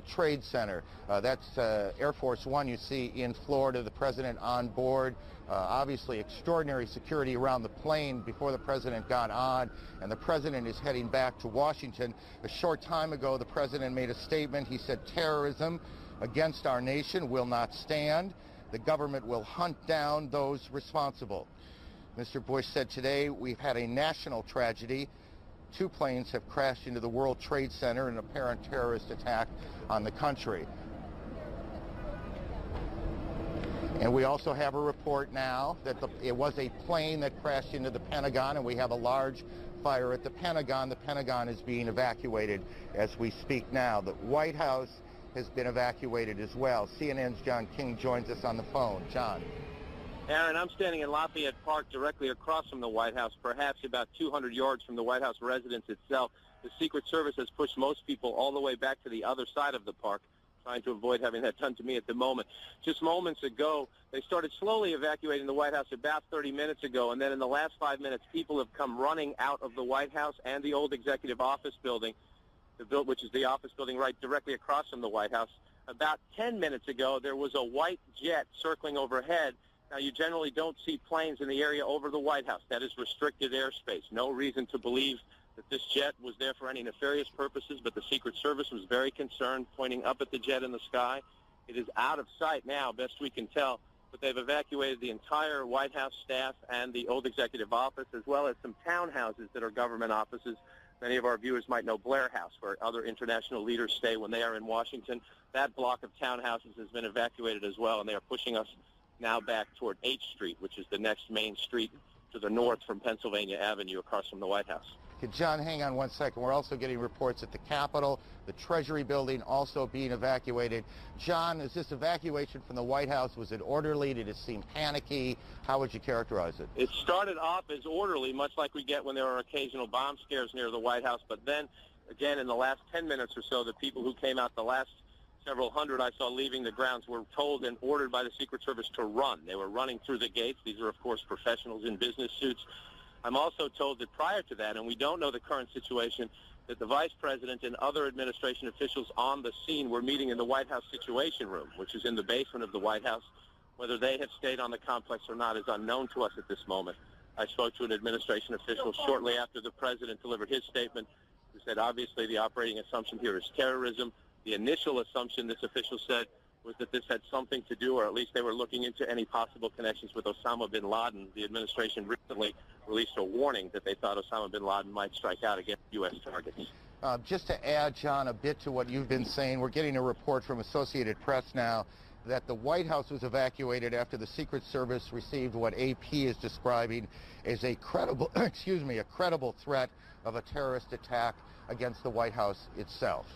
Trade Center. That's Air Force One you see in Florida, the president on board. Obviously extraordinary security around the plane before the president got on, and the president is heading back to Washington. A short time ago, the president made a statement. He said, terrorism against our nation will not stand. The government will hunt down those responsible. Mr. Bush said today, we've had a national tragedy. 2 planes have crashed into the World Trade Center in an apparent terrorist attack on the country. And we also have a report now that it was a plane that crashed into the Pentagon, and we have a large fire at the Pentagon. The Pentagon is being evacuated as we speak now. The White House has been evacuated as well. CNN's John King joins us on the phone. John. Aaron, I'm standing in Lafayette Park directly across from the White House, perhaps about 200 yards from the White House residence itself. The Secret Service has pushed most people all the way back to the other side of the park, trying to avoid having that done to me at the moment. Just moments ago, they started slowly evacuating the White House about 30 minutes ago, and then in the last 5 minutes, people have come running out of the White House and the old Executive Office building, which is the office building right directly across from the White House. About 10 minutes ago, there was a white jet circling overhead. Now, you generally don't see planes in the area over the White House. That is restricted airspace. No reason to believe that this jet was there for any nefarious purposes, but the Secret Service was very concerned, pointing up at the jet in the sky. It is out of sight now, best we can tell, but they've evacuated the entire White House staff and the old Executive Office, as well as some townhouses that are government offices. Many of our viewers might know Blair House, where other international leaders stay when they are in Washington. That block of townhouses has been evacuated as well, and they are pushing us now back toward 8th Street, which is the next main street to the north from Pennsylvania Avenue across from the White House. Okay, John, hang on one second. We're also getting reports at the Capitol, the Treasury building also being evacuated. John, is this evacuation from the White House, was it orderly? Did it seem panicky? How would you characterize it? It started off as orderly, much like we get when there are occasional bomb scares near the White House, but then, again, in the last 10 minutes or so, the people who came out the last several hundred I saw leaving the grounds were told and ordered by the Secret Service to run. They were running through the gates. These are, of course, professionals in business suits. I'm also told that prior to that, and we don't know the current situation, that the Vice President and other administration officials on the scene were meeting in the White House Situation Room, which is in the basement of the White House. Whether they have stayed on the complex or not is unknown to us at this moment. I spoke to an administration official shortly after the President delivered his statement, who said obviously the operating assumption here is terrorism. The initial assumption, this official said, was that this had something to do, or at least they were looking into any possible connections with Osama bin Laden. The administration recently released a warning that they thought Osama bin Laden might strike out against U.S. targets. Just to add, John, a bit to what you've been saying, we're getting a report from Associated Press now that the White House was evacuated after the Secret Service received what AP is describing as a credible, a credible threat of a terrorist attack against the White House itself.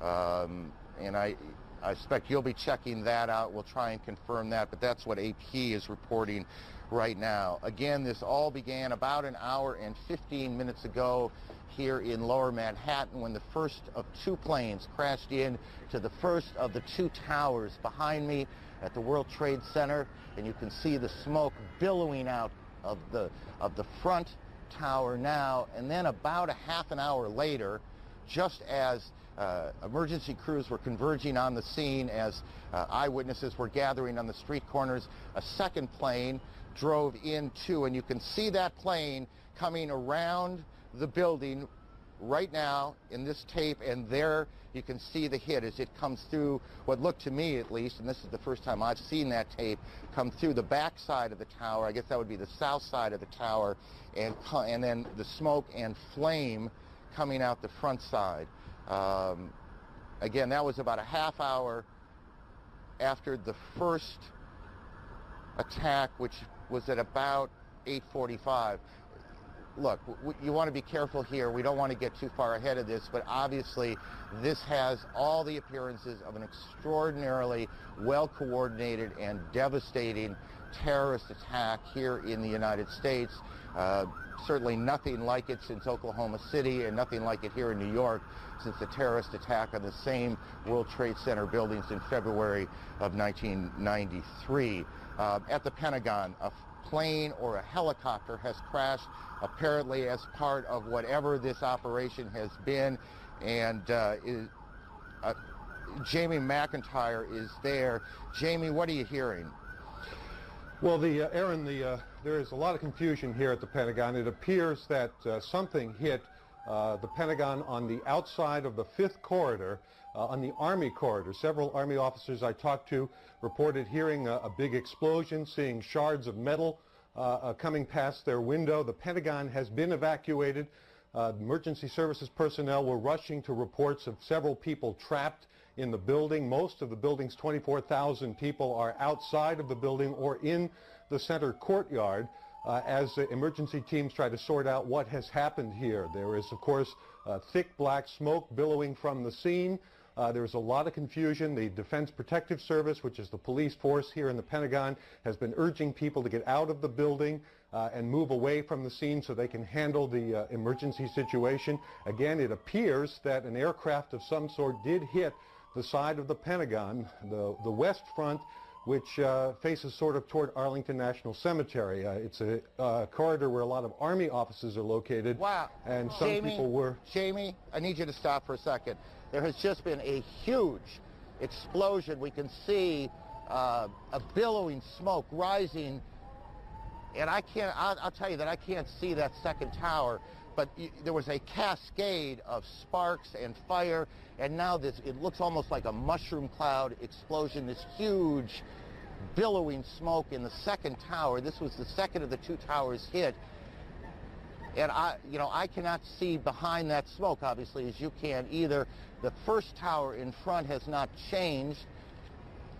And I expect you'll be checking that out. We'll try and confirm that, but that's what AP is reporting right now. Again, this all began about an hour and 15 minutes ago here in Lower Manhattan when the first of two planes crashed in to the first of the two towers behind me at the World Trade Center, and you can see the smoke billowing out of the front tower now. And then about a half an hour later, just as emergency crews were converging on the scene, as eyewitnesses were gathering on the street corners, a second plane drove in too, and you can see that plane coming around the building right now in this tape, and there you can see the hit as it comes through what looked to me, at least, and this is the first time I've seen that tape, come through the back side of the tower. I guess that would be the south side of the tower, and then the smoke and flame coming out the front side. Again, that was about a half hour after the first attack, which was at about 8:45. Look, you want to be careful here. We don't want to get too far ahead of this, but obviously this has all the appearances of an extraordinarily well-coordinated and devastating terrorist attack here in the United States. Certainly nothing like it since Oklahoma City, and nothing like it here in New York since the terrorist attack on the same World Trade Center buildings in February of 1993. At the Pentagon, a plane or a helicopter has crashed, apparently as part of whatever this operation has been, and Jamie McIntyre is there. Jamie, what are you hearing? Well, Aaron, there is a lot of confusion here at the Pentagon. It appears that something hit the Pentagon on the outside of the 5th corridor, on the Army corridor. Several Army officers I talked to reported hearing a big explosion, seeing shards of metal coming past their window. The Pentagon has been evacuated. Emergency services personnel were rushing to reports of several people trapped in the building. Most of the building's 24,000 people are outside of the building or in the center courtyard as emergency teams try to sort out what has happened here. There is, of course, thick black smoke billowing from the scene. There's a lot of confusion. The Defense Protective Service, which is the police force here in the Pentagon, has been urging people to get out of the building and move away from the scene so they can handle the emergency situation. Again, it appears that an aircraft of some sort did hit the side of the Pentagon, the west front, which faces sort of toward Arlington National Cemetery. It's a corridor where a lot of Army offices are located. Wow. And some people were... Jamie, I need you to stop for a second. There has just been a huge explosion. We can see a billowing smoke rising, and I'll tell you that I can't see that second tower, but there was a cascade of sparks and fire, and now it looks almost like a mushroom cloud explosion, this huge billowing smoke in the second tower. This was the second of the two towers hit. And I cannot see behind that smoke, obviously, as you can either. The first tower in front has not changed,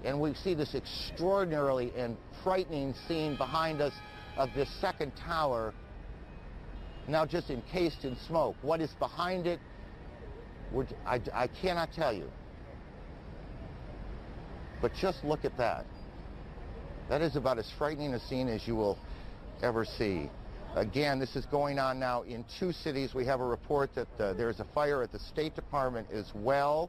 and we see this extraordinarily and frightening scene behind us of this second tower, now just encased in smoke. What is behind it, I cannot tell you. But just look at that. That is about as frightening a scene as you will ever see. Again, this is going on now in two cities. We have a report that there's a fire at the State Department as well,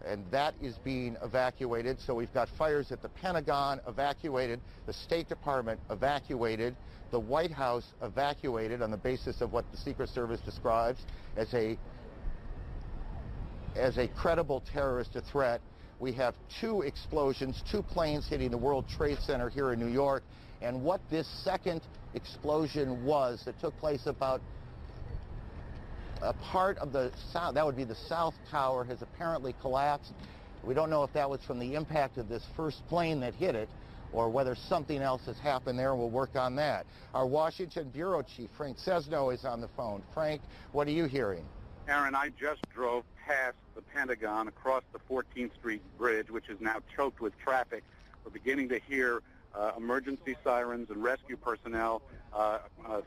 and that is being evacuated. So we've got fires at the Pentagon evacuated, the State Department evacuated, the White House evacuated on the basis of what the Secret Service describes as a credible terrorist threat. We have two explosions, two planes hitting the World Trade Center here in New York, and what this second explosion was that took place about a part of the south, that would be the South Tower, has apparently collapsed. We don't know if that was from the impact of this first plane that hit it or whether something else has happened there, and we'll work on that. Our Washington Bureau Chief, Frank Cesno, is on the phone. Frank, what are you hearing? Aaron, I just drove past the Pentagon across the 14th Street Bridge, which is now choked with traffic. We're beginning to hear emergency sirens and rescue personnel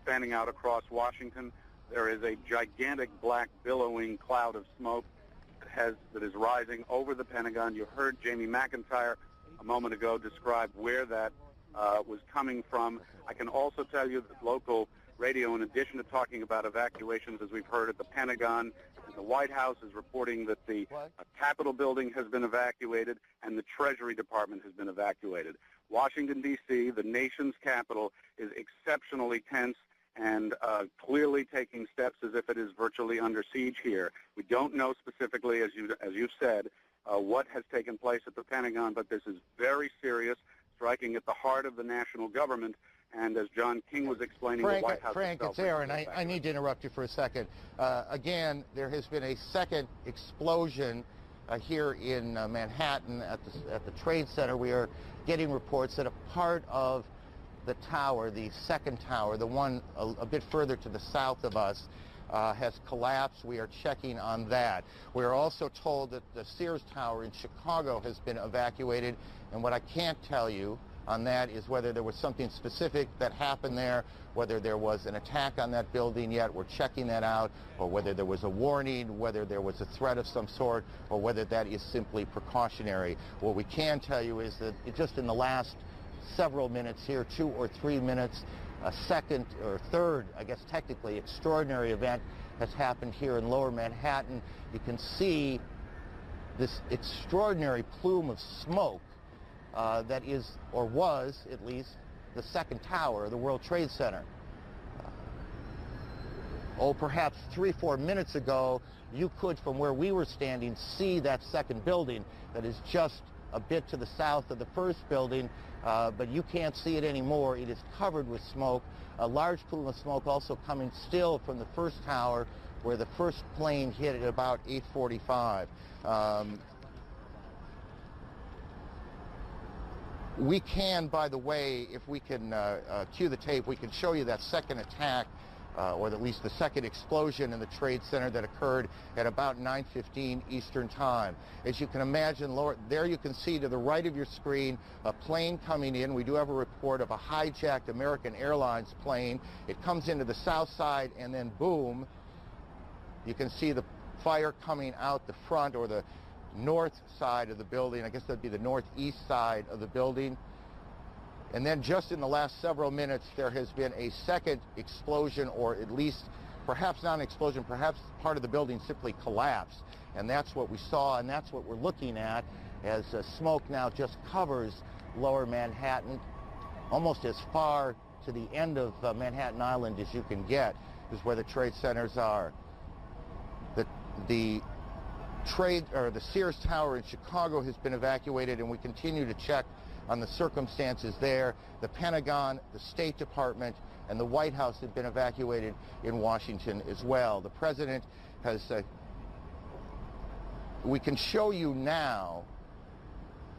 standing out across Washington. There is a gigantic black billowing cloud of smoke that is rising over the Pentagon. You heard Jamie McIntyre a moment ago describe where that was coming from. I can also tell you that local radio, in addition to talking about evacuations, as we've heard at the Pentagon, the White House is reporting that the Capitol building has been evacuated and the Treasury Department has been evacuated. Washington, D.C., the nation's capital, is exceptionally tense and clearly taking steps as if it is virtually under siege here. We don't know specifically, as you've said, what has taken place at the Pentagon, but this is very serious, striking at the heart of the national government. And as John King was explaining, the White House Frank, it's Aaron. I need to interrupt you for a second. Again, there has been a second explosion here in Manhattan at the Trade Center. We are getting reports that a part of the tower, the second tower, the one a bit further to the south of us, has collapsed. We are checking on that. We are also told that the Sears Tower in Chicago has been evacuated, and what I can't tell you on that is whether there was something specific that happened there, whether there was an attack on that building yet, we're checking that out, or whether there was a warning, whether there was a threat of some sort, or whether that is simply precautionary. What we can tell you is that just in the last several minutes here, 2 or 3 minutes, a second or third, I guess technically, extraordinary event has happened here in Lower Manhattan. You can see this extraordinary plume of smoke that is, or was at least, the second tower of the World Trade Center. Perhaps 3 or 4 minutes ago, you could, from where we were standing, see that second building that is just a bit to the south of the first building, but you can't see it anymore. It is covered with smoke. A large plume of smoke also coming still from the first tower, where the first plane hit at about 8:45. We can, by the way, if we can cue the tape, we can show you that second attack, or at least the second explosion in the Trade Center that occurred at about 9:15 Eastern Time. As you can imagine, there you can see to the right of your screen a plane coming in. We do have a report of a hijacked American Airlines plane. It comes into the south side, and then boom, you can see the fire coming out the front, or the north side of the building. I guess that'd be the northeast side of the building. And then just in the last several minutes, there has been a second explosion, or at least perhaps not an explosion, perhaps part of the building simply collapsed. And that's what we saw, and that's what we're looking at as smoke now just covers lower Manhattan, almost as far to the end of Manhattan Island as you can get is where the trade centers are. The Sears Tower in Chicago has been evacuated, and we continue to check on the circumstances there. The Pentagon, the State Department, and the White House have been evacuated in Washington as well. The president has, we can show you now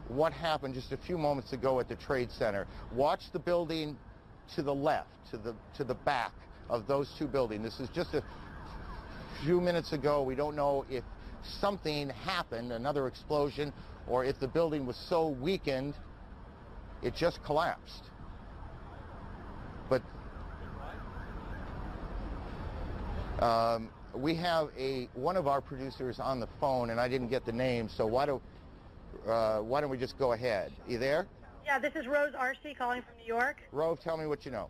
what happened just a few moments ago at the Trade Center. Watch the building to the left, to the back of those two buildings. This is just a few minutes ago. We don't know if something happened, another explosion, or if the building was so weakened it just collapsed. But we have one of our producers on the phone, and I didn't get the name, so why don't we just go ahead? You there? Yeah, this is Rose Arcee calling from New York. Rose, tell me what you know.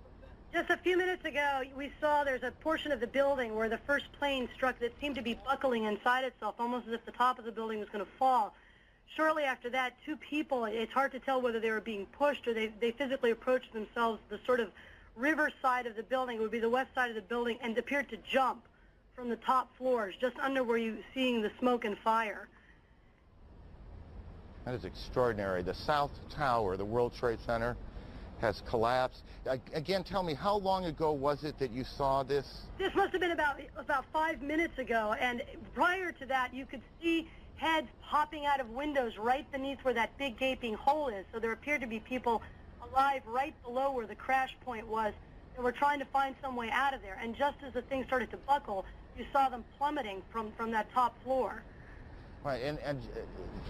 Just a few minutes ago, we saw there's a portion of the building where the first plane struck that seemed to be buckling inside itself, almost as if the top of the building was going to fall. Shortly after that, two people, it's hard to tell whether they were being pushed or they physically approached themselves the sort of river side of the building, it would be the west side of the building, and appeared to jump from the top floors, just under where you're seeing the smoke and fire. That is extraordinary. The South Tower, the World Trade Center, has collapsed. Again, tell me, how long ago was it that you saw this? This must have been about 5 minutes ago, and prior to that, you could see heads popping out of windows right beneath where that big gaping hole is. So there appeared to be people alive right below where the crash point was, and were trying to find some way out of there. And just as the thing started to buckle, you saw them plummeting from that top floor. Right, and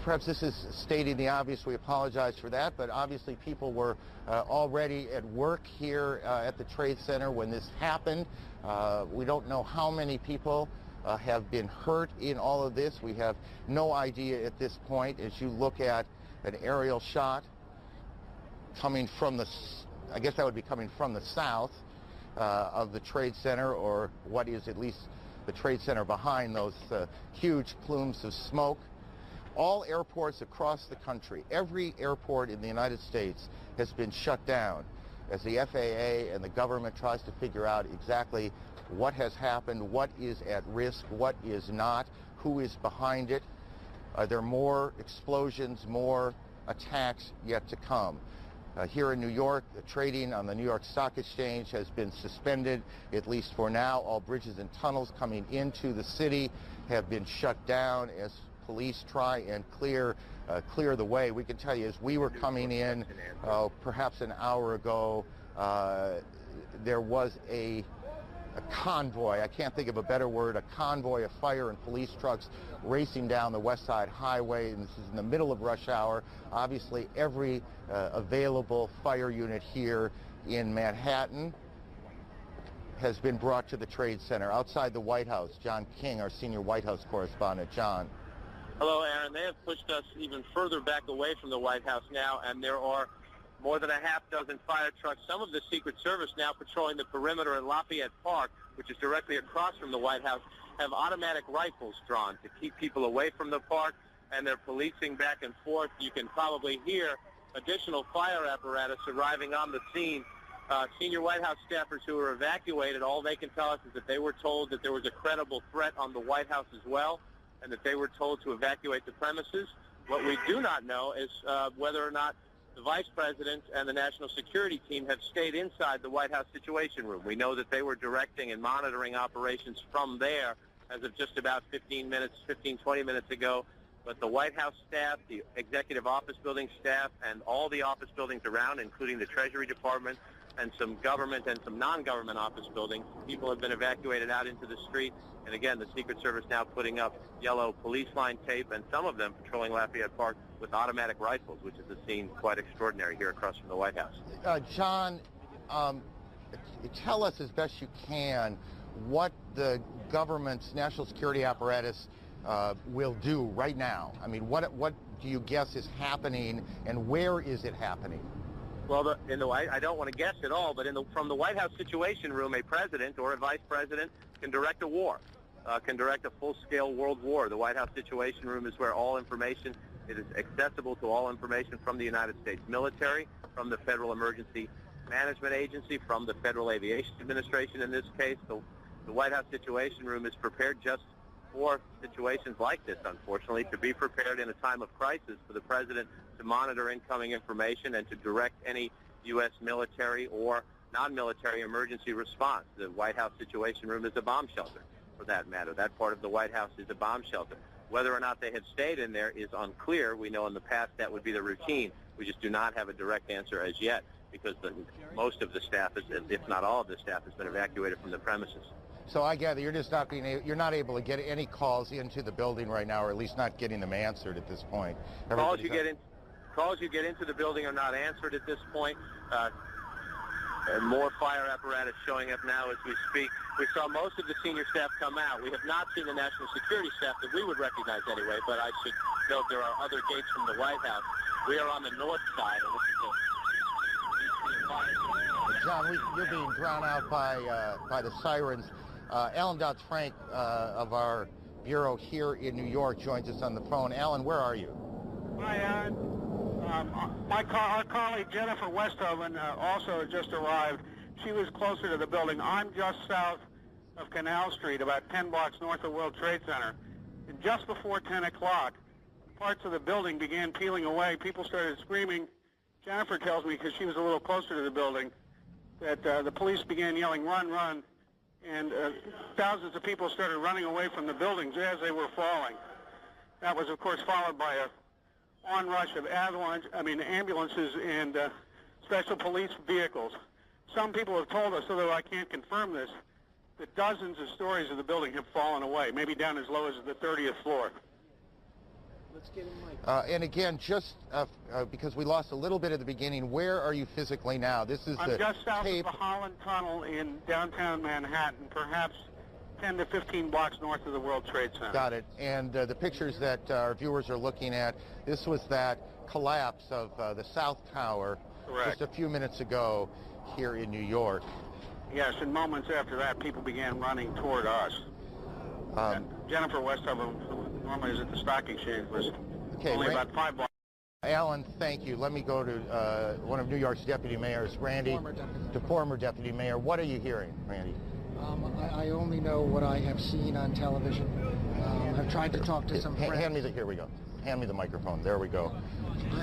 perhaps this is stating the obvious. We apologize for that, but obviously people were already at work here at the Trade Center when this happened. We don't know how many people have been hurt in all of this. We have no idea at this point. As you look at an aerial shot coming from I guess that would be coming from the south of the Trade Center, or what is at least the Trade Center behind those huge plumes of smoke. All airports across the country, every airport in the United States has been shut down as the FAA and the government tries to figure out exactly what has happened, what is at risk, what is not, who is behind it. Are there more explosions, more attacks yet to come? Here in New York, the trading on the New York Stock Exchange has been suspended, at least for now. All bridges and tunnels coming into the city have been shut down as police try and clear the way. We can tell you, as we were coming in perhaps an hour ago, there was a convoy, I can't think of a better word, a convoy of fire and police trucks racing down the West Side Highway, and this is in the middle of rush hour. Obviously, every available fire unit here in Manhattan has been brought to the Trade Center. Outside the White House, John King, our senior White House correspondent. John. Hello, Aaron. They have pushed us even further back away from the White House now, and there are more than a half dozen fire trucks. Some of the Secret Service now patrolling the perimeter in Lafayette Park, which is directly across from the White House, have automatic rifles drawn to keep people away from the park, and they're policing back and forth. You can probably hear additional fire apparatus arriving on the scene. Senior White House staffers who were evacuated, all they can tell us is that they were told that there was a credible threat on the White House as well, and that they were told to evacuate the premises. What we do not know is whether or not the Vice President and the National Security Team have stayed inside the White House Situation Room. We know that they were directing and monitoring operations from there as of just about 15, 20 minutes ago. But the White House staff, the Executive Office Building staff, and all the office buildings around, including the Treasury Department and some government and some non-government office buildings, people have been evacuated out into the street. And again, the Secret Service now putting up yellow police line tape, and some of them patrolling Lafayette Park with automatic rifles, which is a scene quite extraordinary here across from the White House. John, tell us as best you can what the government's national security apparatus will do right now? I mean, what do you guess is happening, and where is it happening? Well, I don't want to guess at all, but from the White House Situation Room, a president or a vice president can direct a war, can direct a full-scale world war. The White House Situation Room is where all information is accessible to all information from the United States military, from the Federal Emergency Management Agency, from the Federal Aviation Administration in this case. The White House Situation Room is prepared just for situations like this, unfortunately, to be prepared in a time of crisis for the president to monitor incoming information and to direct any U.S. military or non-military emergency response. The White House Situation Room is a bomb shelter, for that matter. That part of the White House is a bomb shelter. Whether or not they have stayed in there is unclear. We know in the past that would be the routine. We just do not have a direct answer as yet because most of the staff, if not all of the staff, has been evacuated from the premises. So I gather you're just you're not able to get any calls into the building right now, or at least not getting them answered at this point. Calls you get into the building are not answered at this point. And more fire apparatus showing up now as we speak. We saw most of the senior staff come out. We have not seen the national security staff that we would recognize anyway, but I should note there are other gates from the White House. We are on the north side, and this is John, you're being drowned out by the sirens. Alan Dodd-Frank of our bureau here in New York joins us on the phone. Alan, where are you? Hi, Aaron. Our colleague Jennifer Westhoven also just arrived. She was closer to the building. I'm just south of Canal Street, about 10 blocks north of World Trade Center. And just before 10 o'clock, parts of the building began peeling away. People started screaming. Jennifer tells me, because she was a little closer to the building, that the police began yelling, "Run, run." And thousands of people started running away from the buildings as they were falling. That was, of course, followed by a onrush of ambulances and special police vehicles. Some people have told us, although I can't confirm this, that dozens of stories of the building have fallen away, maybe down as low as the 30th floor. Let's get him, Mike. And again, just because we lost a little bit at the beginning, where are you physically now? I'm just south of the Holland Tunnel in downtown Manhattan, perhaps 10 to 15 blocks north of the World Trade Center. Got it. And the pictures that our viewers are looking at, this was that collapse of the South Tower. Correct. Just a few minutes ago here in New York. Yes, and moments after that, people began running toward us. Jennifer Westhoven, who normally is at the stock exchange, was only about 5 blocks. Alan, thank you. Let me go to one of New York's deputy mayors, Randy, the former deputy mayor. What are you hearing, Randy? I only know what I have seen on television. I've tried to talk to some friends. Here we go. Hand me the microphone. There we go.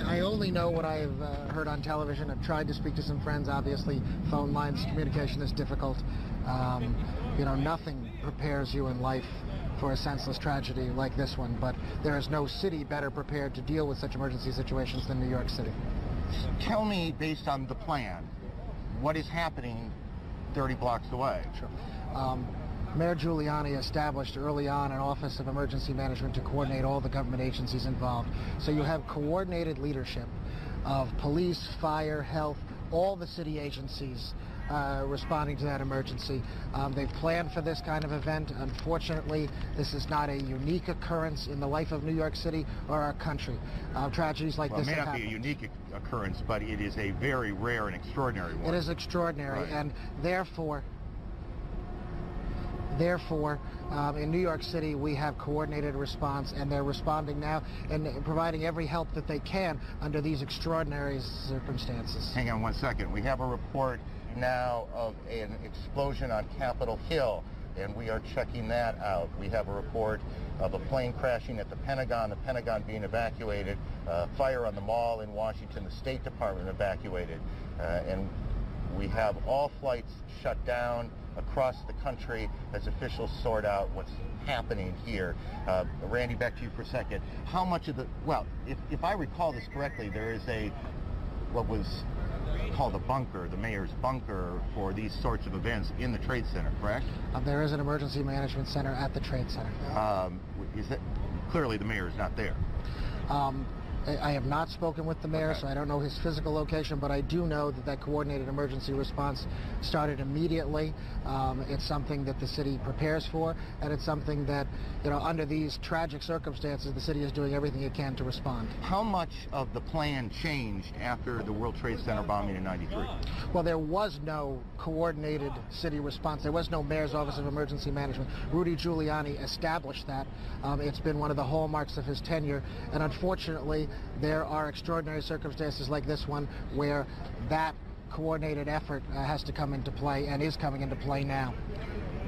I only know what I have heard on television. I've tried to speak to some friends. Obviously, phone lines, communication is difficult. Nothing prepares you in life for a senseless tragedy like this one, but there is no city better prepared to deal with such emergency situations than New York City. Tell me, based on the plan, what is happening 30 blocks away? Sure. Mayor Giuliani established early on an Office of Emergency Management to coordinate all the government agencies involved. So you have coordinated leadership of police, fire, health, all the city agencies responding to that emergency. They've planned for this kind of event. Unfortunately, this is not a unique occurrence in the life of New York City or our country. Tragedies like this have happened. It may not be a unique occurrence, but it is a very rare and extraordinary one. It is extraordinary, right. And therefore, in New York City, we have coordinated response, and they're responding now and providing every help that they can under these extraordinary circumstances. Hang on one second. We have a report now of an explosion on Capitol Hill, and we are checking that out. We have a report of a plane crashing at the Pentagon being evacuated, fire on the mall in Washington, the State Department evacuated, and we have all flights shut down across the country as officials sort out what's happening here. Randy, back to you for a second. How much of the, well, if I recall this correctly, there is what was called a bunker, the mayor's bunker for these sorts of events in the Trade Center, correct? There is an emergency management center at the Trade Center. Clearly the mayor is not there. I have not spoken with the mayor, Okay. so I don't know his physical location, but I do know that coordinated emergency response started immediately. It's something that the city prepares for, and it's something that, under these tragic circumstances, the city is doing everything it can to respond. How much of the plan changed after the World Trade Center bombing in '93? Well, there was no coordinated city response. There was no Mayor's Office of Emergency Management. Rudy Giuliani established that. It's been one of the hallmarks of his tenure, and unfortunately, there are extraordinary circumstances like this one where that coordinated effort has to come into play and is coming into play now.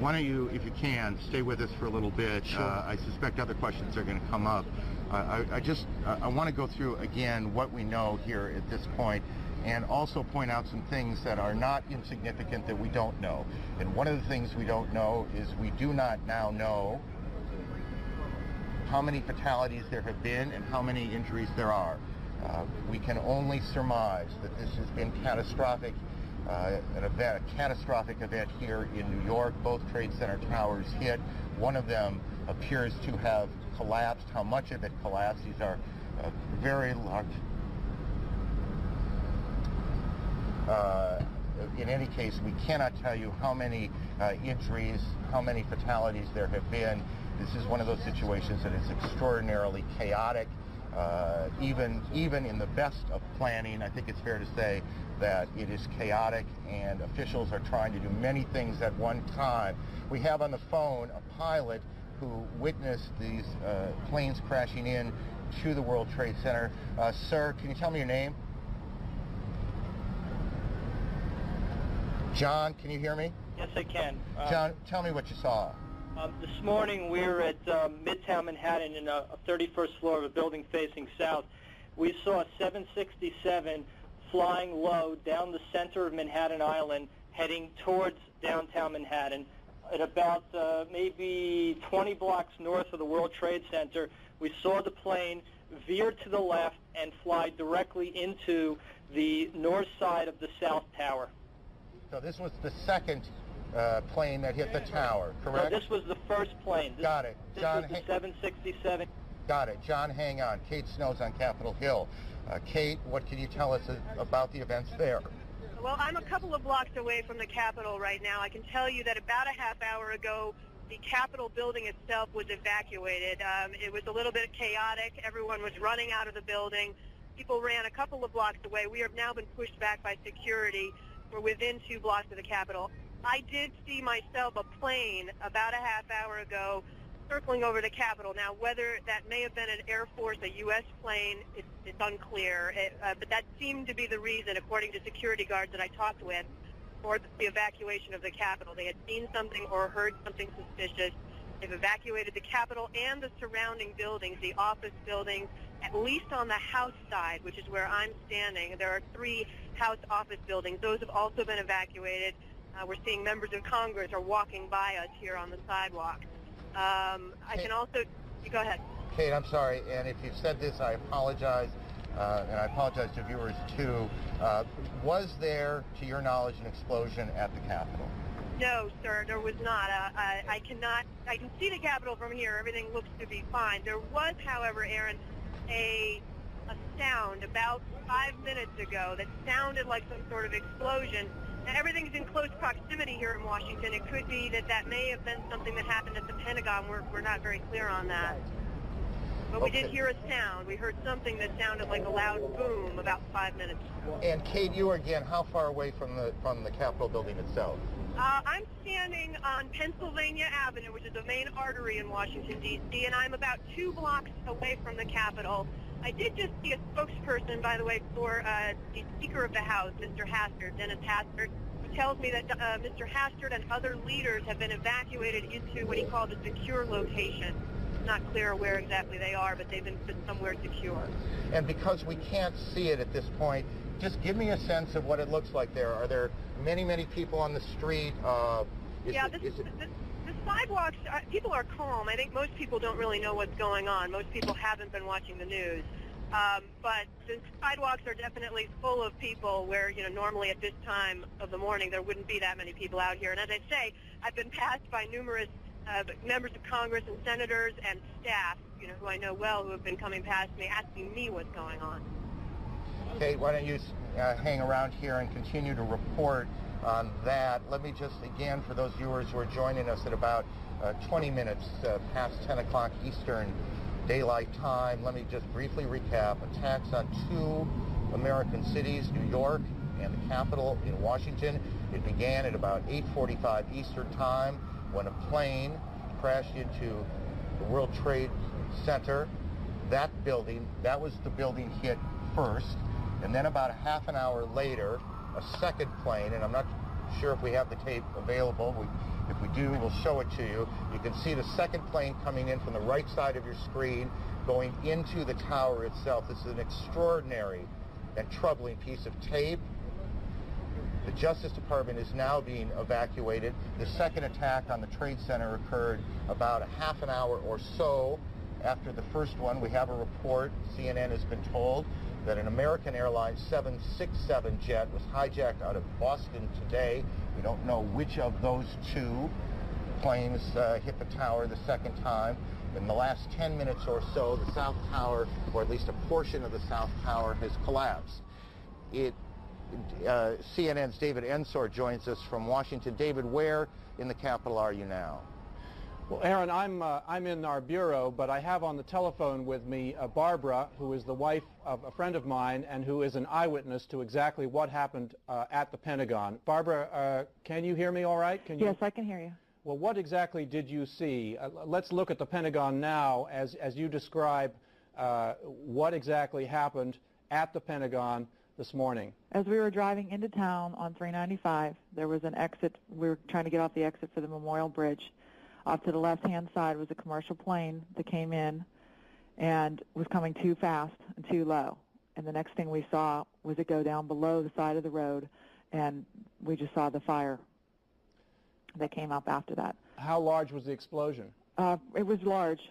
Why don't you, if you can, stay with us for a little bit. Sure. I suspect other questions are going to come up. I want to go through again what we know here at this point, and also point out some things that are not insignificant that we don't know. And one of the things we don't know is we do not now know how many fatalities there have been and how many injuries there are. We can only surmise that this has been catastrophic, a catastrophic event here in New York. Both Trade Center towers hit. One of them appears to have collapsed. How much of it collapsed? These are very large. In any case, we cannot tell you how many injuries, how many fatalities there have been. This is one of those situations that is extraordinarily chaotic. Even in the best of planning, I think it's fair to say that it is chaotic, and officials are trying to do many things at one time. We have on the phone a pilot who witnessed these planes crashing in to the World Trade Center. Sir, can you tell me your name? John, can you hear me? Yes, I can. John, tell me what you saw. This morning we were at Midtown Manhattan in a 31st floor of a building facing south. We saw a 767 flying low down the center of Manhattan Island heading towards downtown Manhattan. At about maybe 20 blocks north of the World Trade Center, we saw the plane veer to the left and fly directly into the north side of the South Tower. So this was the second plane that hit the tower, correct? No, this was the first plane. Got it. This John, was the 767. Got it. John, hang on. Kate Snow's on Capitol Hill. Kate, what can you tell us about the events there? Well, I'm a couple of blocks away from the Capitol right now. I can tell you that about a half hour ago, the Capitol building itself was evacuated. It was a little bit chaotic. Everyone was running out of the building. People ran a couple of blocks away. We have now been pushed back by security. We're within 2 blocks of the Capitol. I did see myself a plane about a half hour ago circling over the Capitol. Now, whether that may have been an Air Force, a U.S. plane, it's unclear. But that seemed to be the reason, according to security guards that I talked with, for the evacuation of the Capitol. They had seen something or heard something suspicious. They've evacuated the Capitol and the surrounding buildings, the office buildings, at least on the House side, which is where I'm standing. There are 3 House office buildings. Those have also been evacuated. We're seeing members of Congress are walking by us here on the sidewalk. I can also, you go ahead. Kate, I'm sorry, and if you've said this, I apologize, and I apologize to viewers too. Was there, to your knowledge, an explosion at the Capitol? No, sir, there was not. I can see the Capitol from here. Everything looks to be fine. There was, however, Aaron, a sound about 5 minutes ago that sounded like some sort of explosion. Now, everything's in close proximity here in Washington. It could be that may have been something that happened at the Pentagon. We're not very clear on that. But we did hear a sound. We heard something that sounded like a loud boom about 5 minutes ago. And Kate, you again, how far away from the Capitol building itself? I'm standing on Pennsylvania Avenue, which is the main artery in Washington, D.C., and I'm about 2 blocks away from the Capitol. I did just see a spokesperson, by the way, for the Speaker of the House, Mr. Hastert, Dennis Hastert, who tells me that Mr. Hastert and other leaders have been evacuated into what he called a secure location. It's not clear where exactly they are, but they've been put somewhere secure. And because we can't see it at this point, just give me a sense of what it looks like there. Are there many, many people on the street? The sidewalks, people are calm. I think most people don't really know what's going on. Most people haven't been watching the news. But the sidewalks are definitely full of people where, normally at this time of the morning there wouldn't be that many people out here. And as I say, I've been passed by numerous members of Congress and senators and staff who I know well, who have been coming past me, asking me what's going on. Kate, why don't you hang around here and continue to report on that. Let me just, again, for those viewers who are joining us at about 20 minutes past 10 o'clock Eastern Daylight Time, let me just briefly recap. Attacks on two American cities, New York and the capital in Washington. It began at about 8:45 Eastern Time when a plane crashed into the World Trade Center. That building, that was the building hit first, and then about a half an hour later, a second plane, and I'm not sure if we have the tape available. If we do, we'll show it to you. You can see the second plane coming in from the right side of your screen, going into the tower itself. This is an extraordinary and troubling piece of tape. The Justice Department is now being evacuated. The second attack on the Trade Center occurred about a half an hour or so after the first one. We have a report, CNN has been told, that an American Airlines 767 jet was hijacked out of Boston today. We don't know which of those two planes hit the tower the second time. In the last 10 minutes or so, the South Tower, or at least a portion of the South Tower, has collapsed. CNN's David Ensor joins us from Washington. David, where in the Capitol are you now? Well, Aaron, I'm in our bureau, but I have on the telephone with me Barbara, who is the wife of a friend of mine and who is an eyewitness to exactly what happened at the Pentagon. Barbara, can you hear me all right? Yes, I can hear you. Well, what exactly did you see? Let's look at the Pentagon now as you describe what exactly happened at the Pentagon this morning. As we were driving into town on 395, there was an exit. We were trying to get off the exit for the Memorial Bridge. Off to the left-hand side was a commercial plane that came in and was coming too fast and too low. And the next thing we saw was it go down below the side of the road, and we just saw the fire that came up after that. How large was the explosion? It was large.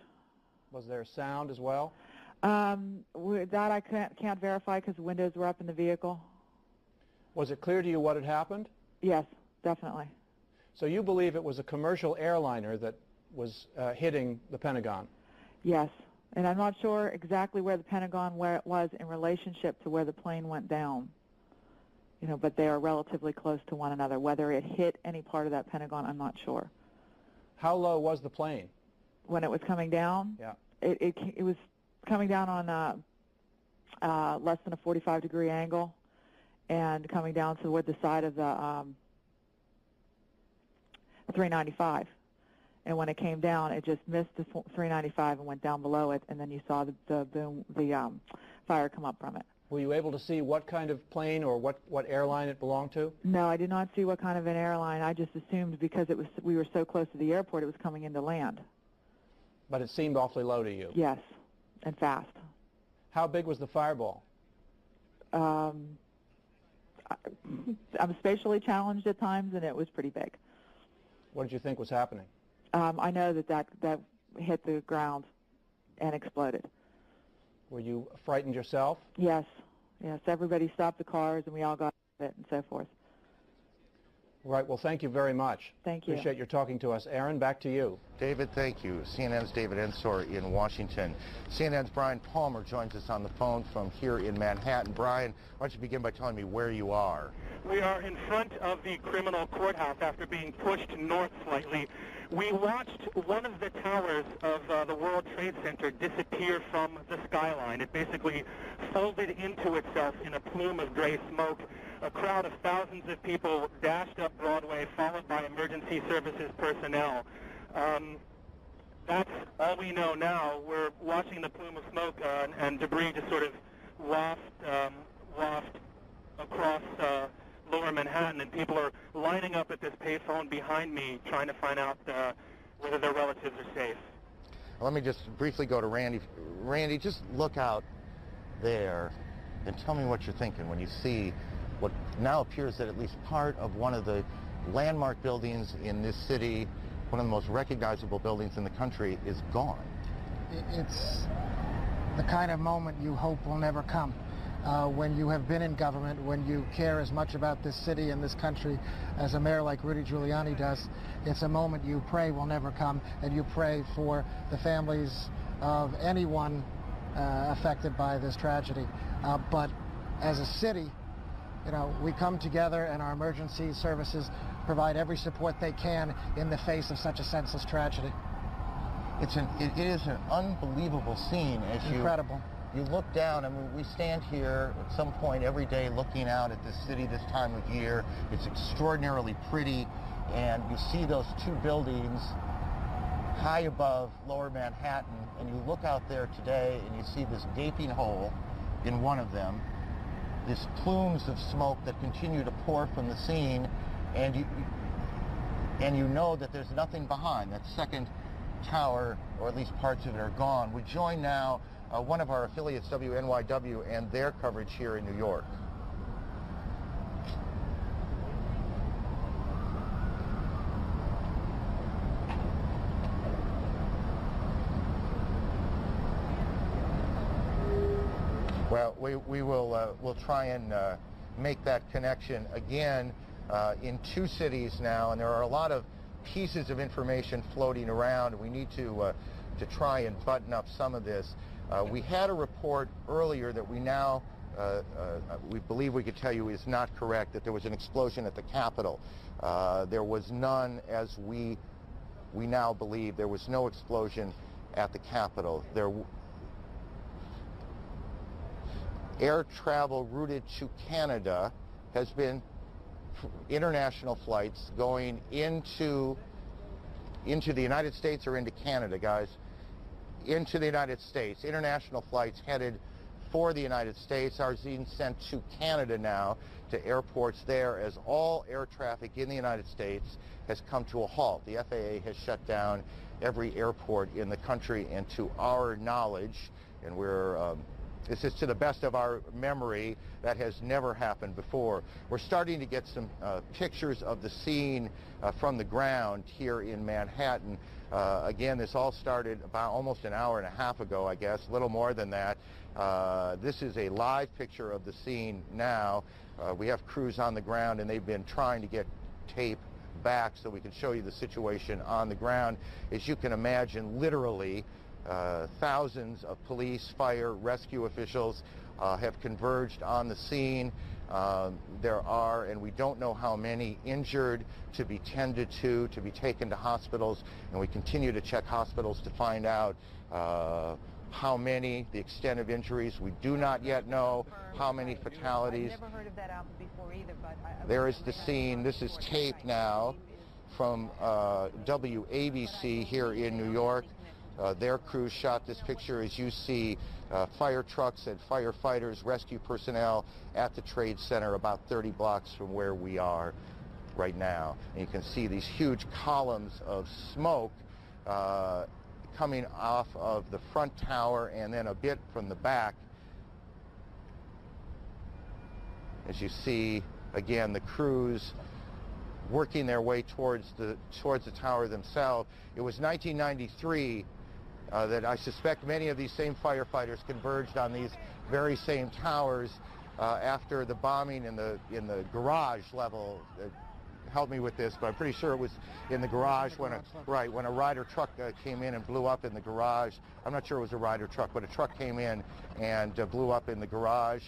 Was there sound as well? That I can't verify because the windows were up in the vehicle. Was it clear to you what had happened? Yes, definitely. So you believe it was a commercial airliner that was hitting the Pentagon? Yes, and I'm not sure exactly where the Pentagon was in relationship to where the plane went down. But they are relatively close to one another. Whether it hit any part of that Pentagon, I'm not sure. How low was the plane? When it was coming down? Yeah. It was coming down on less than a 45-degree angle and coming down toward the side of the 395. And when it came down, it just missed the 395 and went down below it, and then you saw the fire come up from it. Were you able to see what kind of plane or what airline it belonged to? No, I did not see what kind of an airline. I just assumed because we were so close to the airport, it was coming into land. But it seemed awfully low to you? Yes, and fast. How big was the fireball? I'm spatially challenged at times, and it was pretty big. What did you think was happening? I know that hit the ground and exploded. Were you frightened yourself? Yes. Everybody stopped the cars, and we all got out of it and so forth. Right. Well, thank you very much. Thank you. Appreciate your talking to us. Aaron, back to you. David, thank you. CNN's David Ensor in Washington. CNN's Brian Palmer joins us on the phone from here in Manhattan. Brian, why don't you begin by telling me where you are? We are in front of the criminal courthouse after being pushed north slightly. We watched one of the towers of the World Trade Center disappear from the skyline. It basically folded into itself in a plume of gray smoke. A crowd of thousands of people dashed up Broadway, followed by emergency services personnel. That's all we know now. We're watching the plume of smoke and debris just sort of waft across lower Manhattan, and people are lining up at this payphone behind me trying to find out whether their relatives are safe. Let me just briefly go to Randy. Randy, just look out there and tell me what you're thinking when you see what now appears that at least part of one of the landmark buildings in this city, one of the most recognizable buildings in the country, is gone. It's the kind of moment you hope will never come. When you have been in government, when you care as much about this city and this country as a mayor like Rudy Giuliani does, it's a moment you pray will never come, and you pray for the families of anyone affected by this tragedy. But as a city, you know, we come together and our emergency services provide every support they can in the face of such a senseless tragedy. It is an unbelievable scene as Incredible. You look down. I mean, we stand here at some point every day looking out at this city this time of year. It's extraordinarily pretty, and you see those two buildings high above Lower Manhattan, and you look out there today and you see this gaping hole in one of them, these plumes of smoke that continue to pour from the scene, and you know that there's nothing behind. That second tower, or at least parts of it, are gone. We join now one of our affiliates, WNYW, and their coverage here in New York. Well, we'll try and make that connection again in two cities now, and there are a lot of pieces of information floating around. We need to try and button up some of this. We had a report earlier that we now we believe we could tell you is not correct, that there was an explosion at the Capitol. There was none, as we now believe. There was no explosion at the Capitol. Air travel routed to Canada has been international flights going into the United States or into Canada, guys. Into the United States. International flights headed for the United States are being sent to Canada now, to airports there, as all air traffic in the United States has come to a halt. The FAA has shut down every airport in the country, and to our knowledge, and this is to the best of our memory, that has never happened before. We're starting to get some pictures of the scene from the ground here in Manhattan. Again, this all started about almost an hour and a half ago, I guess, a little more than that. This is a live picture of the scene now. We have crews on the ground, and they've been trying to get tape back so we can show you the situation on the ground. As you can imagine, literally, thousands of police, fire, rescue officials have converged on the scene. There are, and we don't know how many, injured to be tended to be taken to hospitals, and we continue to check hospitals to find out how many, the extent of injuries. We do not yet know how many fatalities. I've never heard of that album before either, but there is the scene. This is tape now from WABC here in New York. Their crew shot this picture. As you see, fire trucks and firefighters, rescue personnel at the Trade Center about 30 blocks from where we are right now. And you can see these huge columns of smoke coming off of the front tower and then a bit from the back. As you see, again, the crews working their way towards the tower themselves. It was 1993 that I suspect many of these same firefighters converged on these very same towers after the bombing in the garage level. Help me with this, but I'm pretty sure it was in the garage when a Ryder truck came in and blew up in the garage. I'm not sure it was a Ryder truck, but a truck came in and blew up in the garage,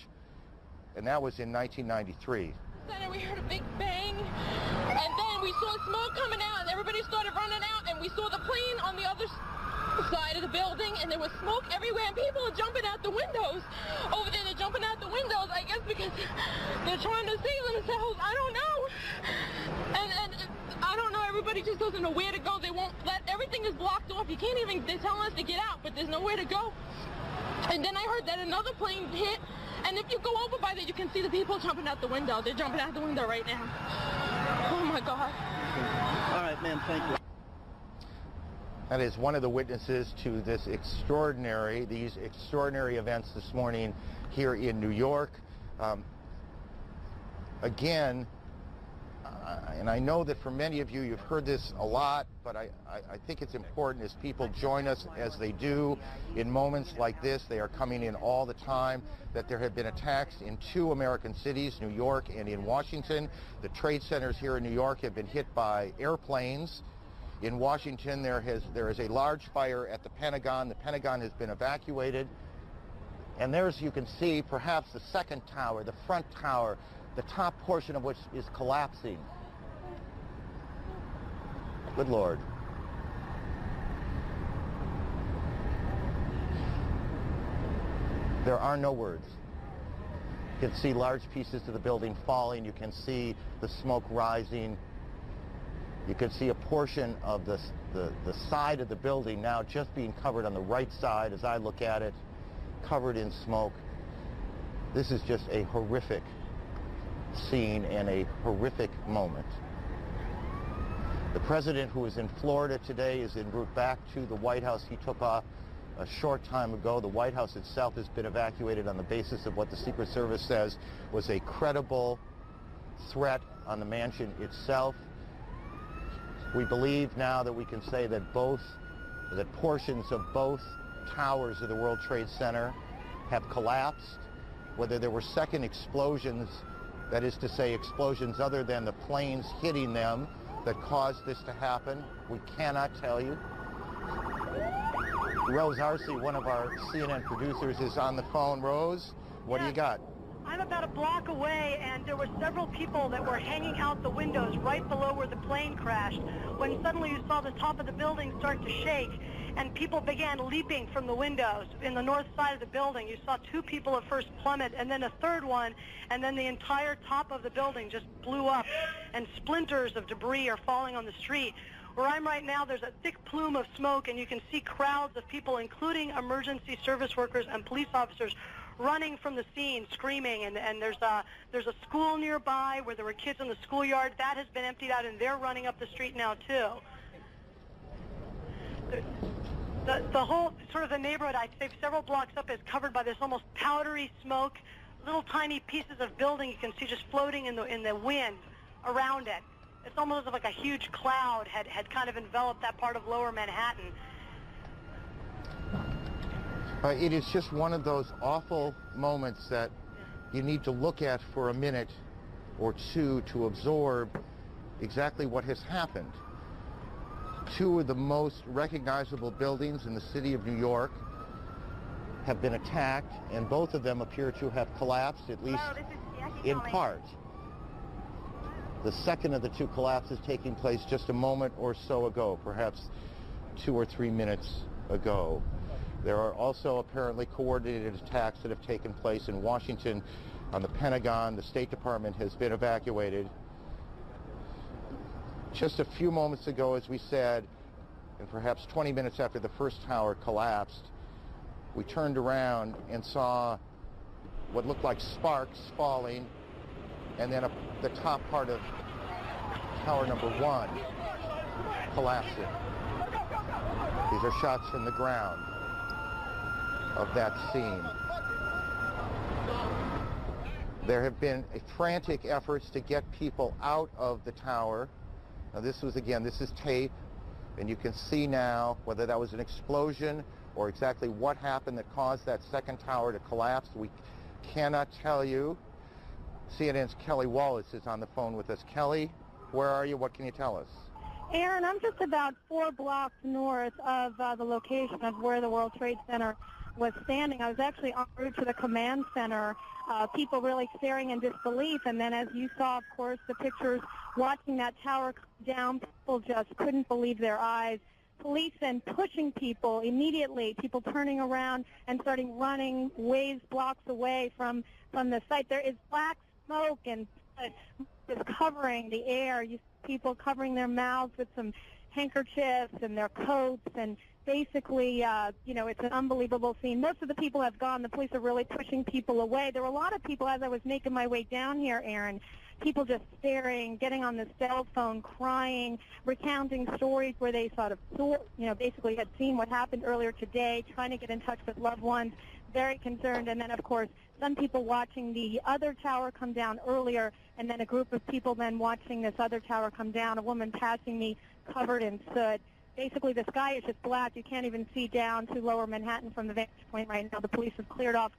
and that was in 1993. And we heard a big bang, and then we saw smoke coming out, and everybody started running out, and we saw the plane on the other side of the building, and there was smoke everywhere, and people are jumping out the windows. Over there, they're jumping out the windows, I guess because they're trying to save themselves. I don't know. And I don't know, everybody just doesn't know where to go. They won't everything is blocked off. You can't even, they're telling us to get out, but there's nowhere to go. And then I heard that another plane hit, and if you go over by there, you can see the people jumping out the window. They're jumping out the window right now. Oh my God. All right, ma'am, thank you. That is one of the witnesses to these extraordinary events this morning here in New York. Again, and I know that for many of you, you've heard this a lot, but I think it's important as people join us as they do in moments like this. They are coming in all the time, that there have been attacks in 2 American cities, New York and in Washington. The trade centers here in New York have been hit by airplanes. In Washington, there is a large fire at the Pentagon. The Pentagon has been evacuated. And there's, you can see, perhaps the second tower, the front tower, the top portion of which is collapsing. Good Lord. There are no words. You can see large pieces of the building falling. You can see the smoke rising. You can see a portion of the side of the building now just being covered on the right side as I look at it, covered in smoke. This is just a horrific scene and a horrific moment. The president, who is in Florida today, is en route back to the White House. He took off a short time ago. The White House itself has been evacuated on the basis of what the Secret Service says was a credible threat on the mansion itself. We believe now that we can say that portions of both towers of the World Trade Center have collapsed. Whether there were second explosions, that is to say explosions other than the planes hitting them that caused this to happen, we cannot tell you. Rose Arce, one of our CNN producers, is on the phone. Rose, what do you got? I'm about a block away, and there were several people that were hanging out the windows right below where the plane crashed, when suddenly you saw the top of the building start to shake, and people began leaping from the windows in the north side of the building. You saw two people at first plummet, and then a third one, and then the entire top of the building just blew up, and splinters of debris are falling on the street. Where I'm right now, there's a thick plume of smoke, and you can see crowds of people, including emergency service workers and police officers, running from the scene, screaming, and there's a school nearby where there were kids in the schoolyard. That has been emptied out, and they're running up the street now, too. The whole, sort of the neighborhood, I'd say several blocks up, is covered by this almost powdery smoke, little tiny pieces of building you can see just floating in the wind around it. It's almost like a huge cloud had kind of enveloped that part of lower Manhattan. It is just one of those awful moments that you need to look at for a minute or two to absorb exactly what has happened. Two of the most recognizable buildings in the city of New York have been attacked, and both of them appear to have collapsed, at least in part. The second of the two collapses taking place just a moment or so ago, perhaps 2 or 3 minutes ago. There are also apparently coordinated attacks that have taken place in Washington on the Pentagon. The State Department has been evacuated. Just a few moments ago, as we said, and perhaps 20 minutes after the first tower collapsed, we turned around and saw what looked like sparks falling, and then the top part of tower number 1 collapsing. These are shots from the ground of that scene. There have been frantic efforts to get people out of the tower. Now this is tape, and you can see now whether that was an explosion or exactly what happened that caused that second tower to collapse. We cannot tell you. CNN's Kelly Wallace is on the phone with us. Kelly, where are you? What can you tell us? Aaron, I'm just about 4 blocks north of the location of where the World Trade Center was standing. I was actually en route to the command center, people really staring in disbelief. And then as you saw, of course, the pictures watching that tower come down, people just couldn't believe their eyes. Police then pushing people immediately, people turning around and starting running ways blocks away from the site. There is black smoke and is covering the air. You see people covering their mouths with some handkerchiefs and their coats, and basically, it's an unbelievable scene. Most of the people have gone. The police are really pushing people away. There were a lot of people as I was making my way down here, Aaron, people just staring, getting on the cell phone, crying, recounting stories where they sort of, basically had seen what happened earlier today, trying to get in touch with loved ones, very concerned. And then, of course, some people watching the other tower come down earlier, and then a group of people then watching this other tower come down, a woman passing me covered in soot. Basically, the sky is just black. You can't even see down to lower Manhattan from the vantage point right now. The police have cleared off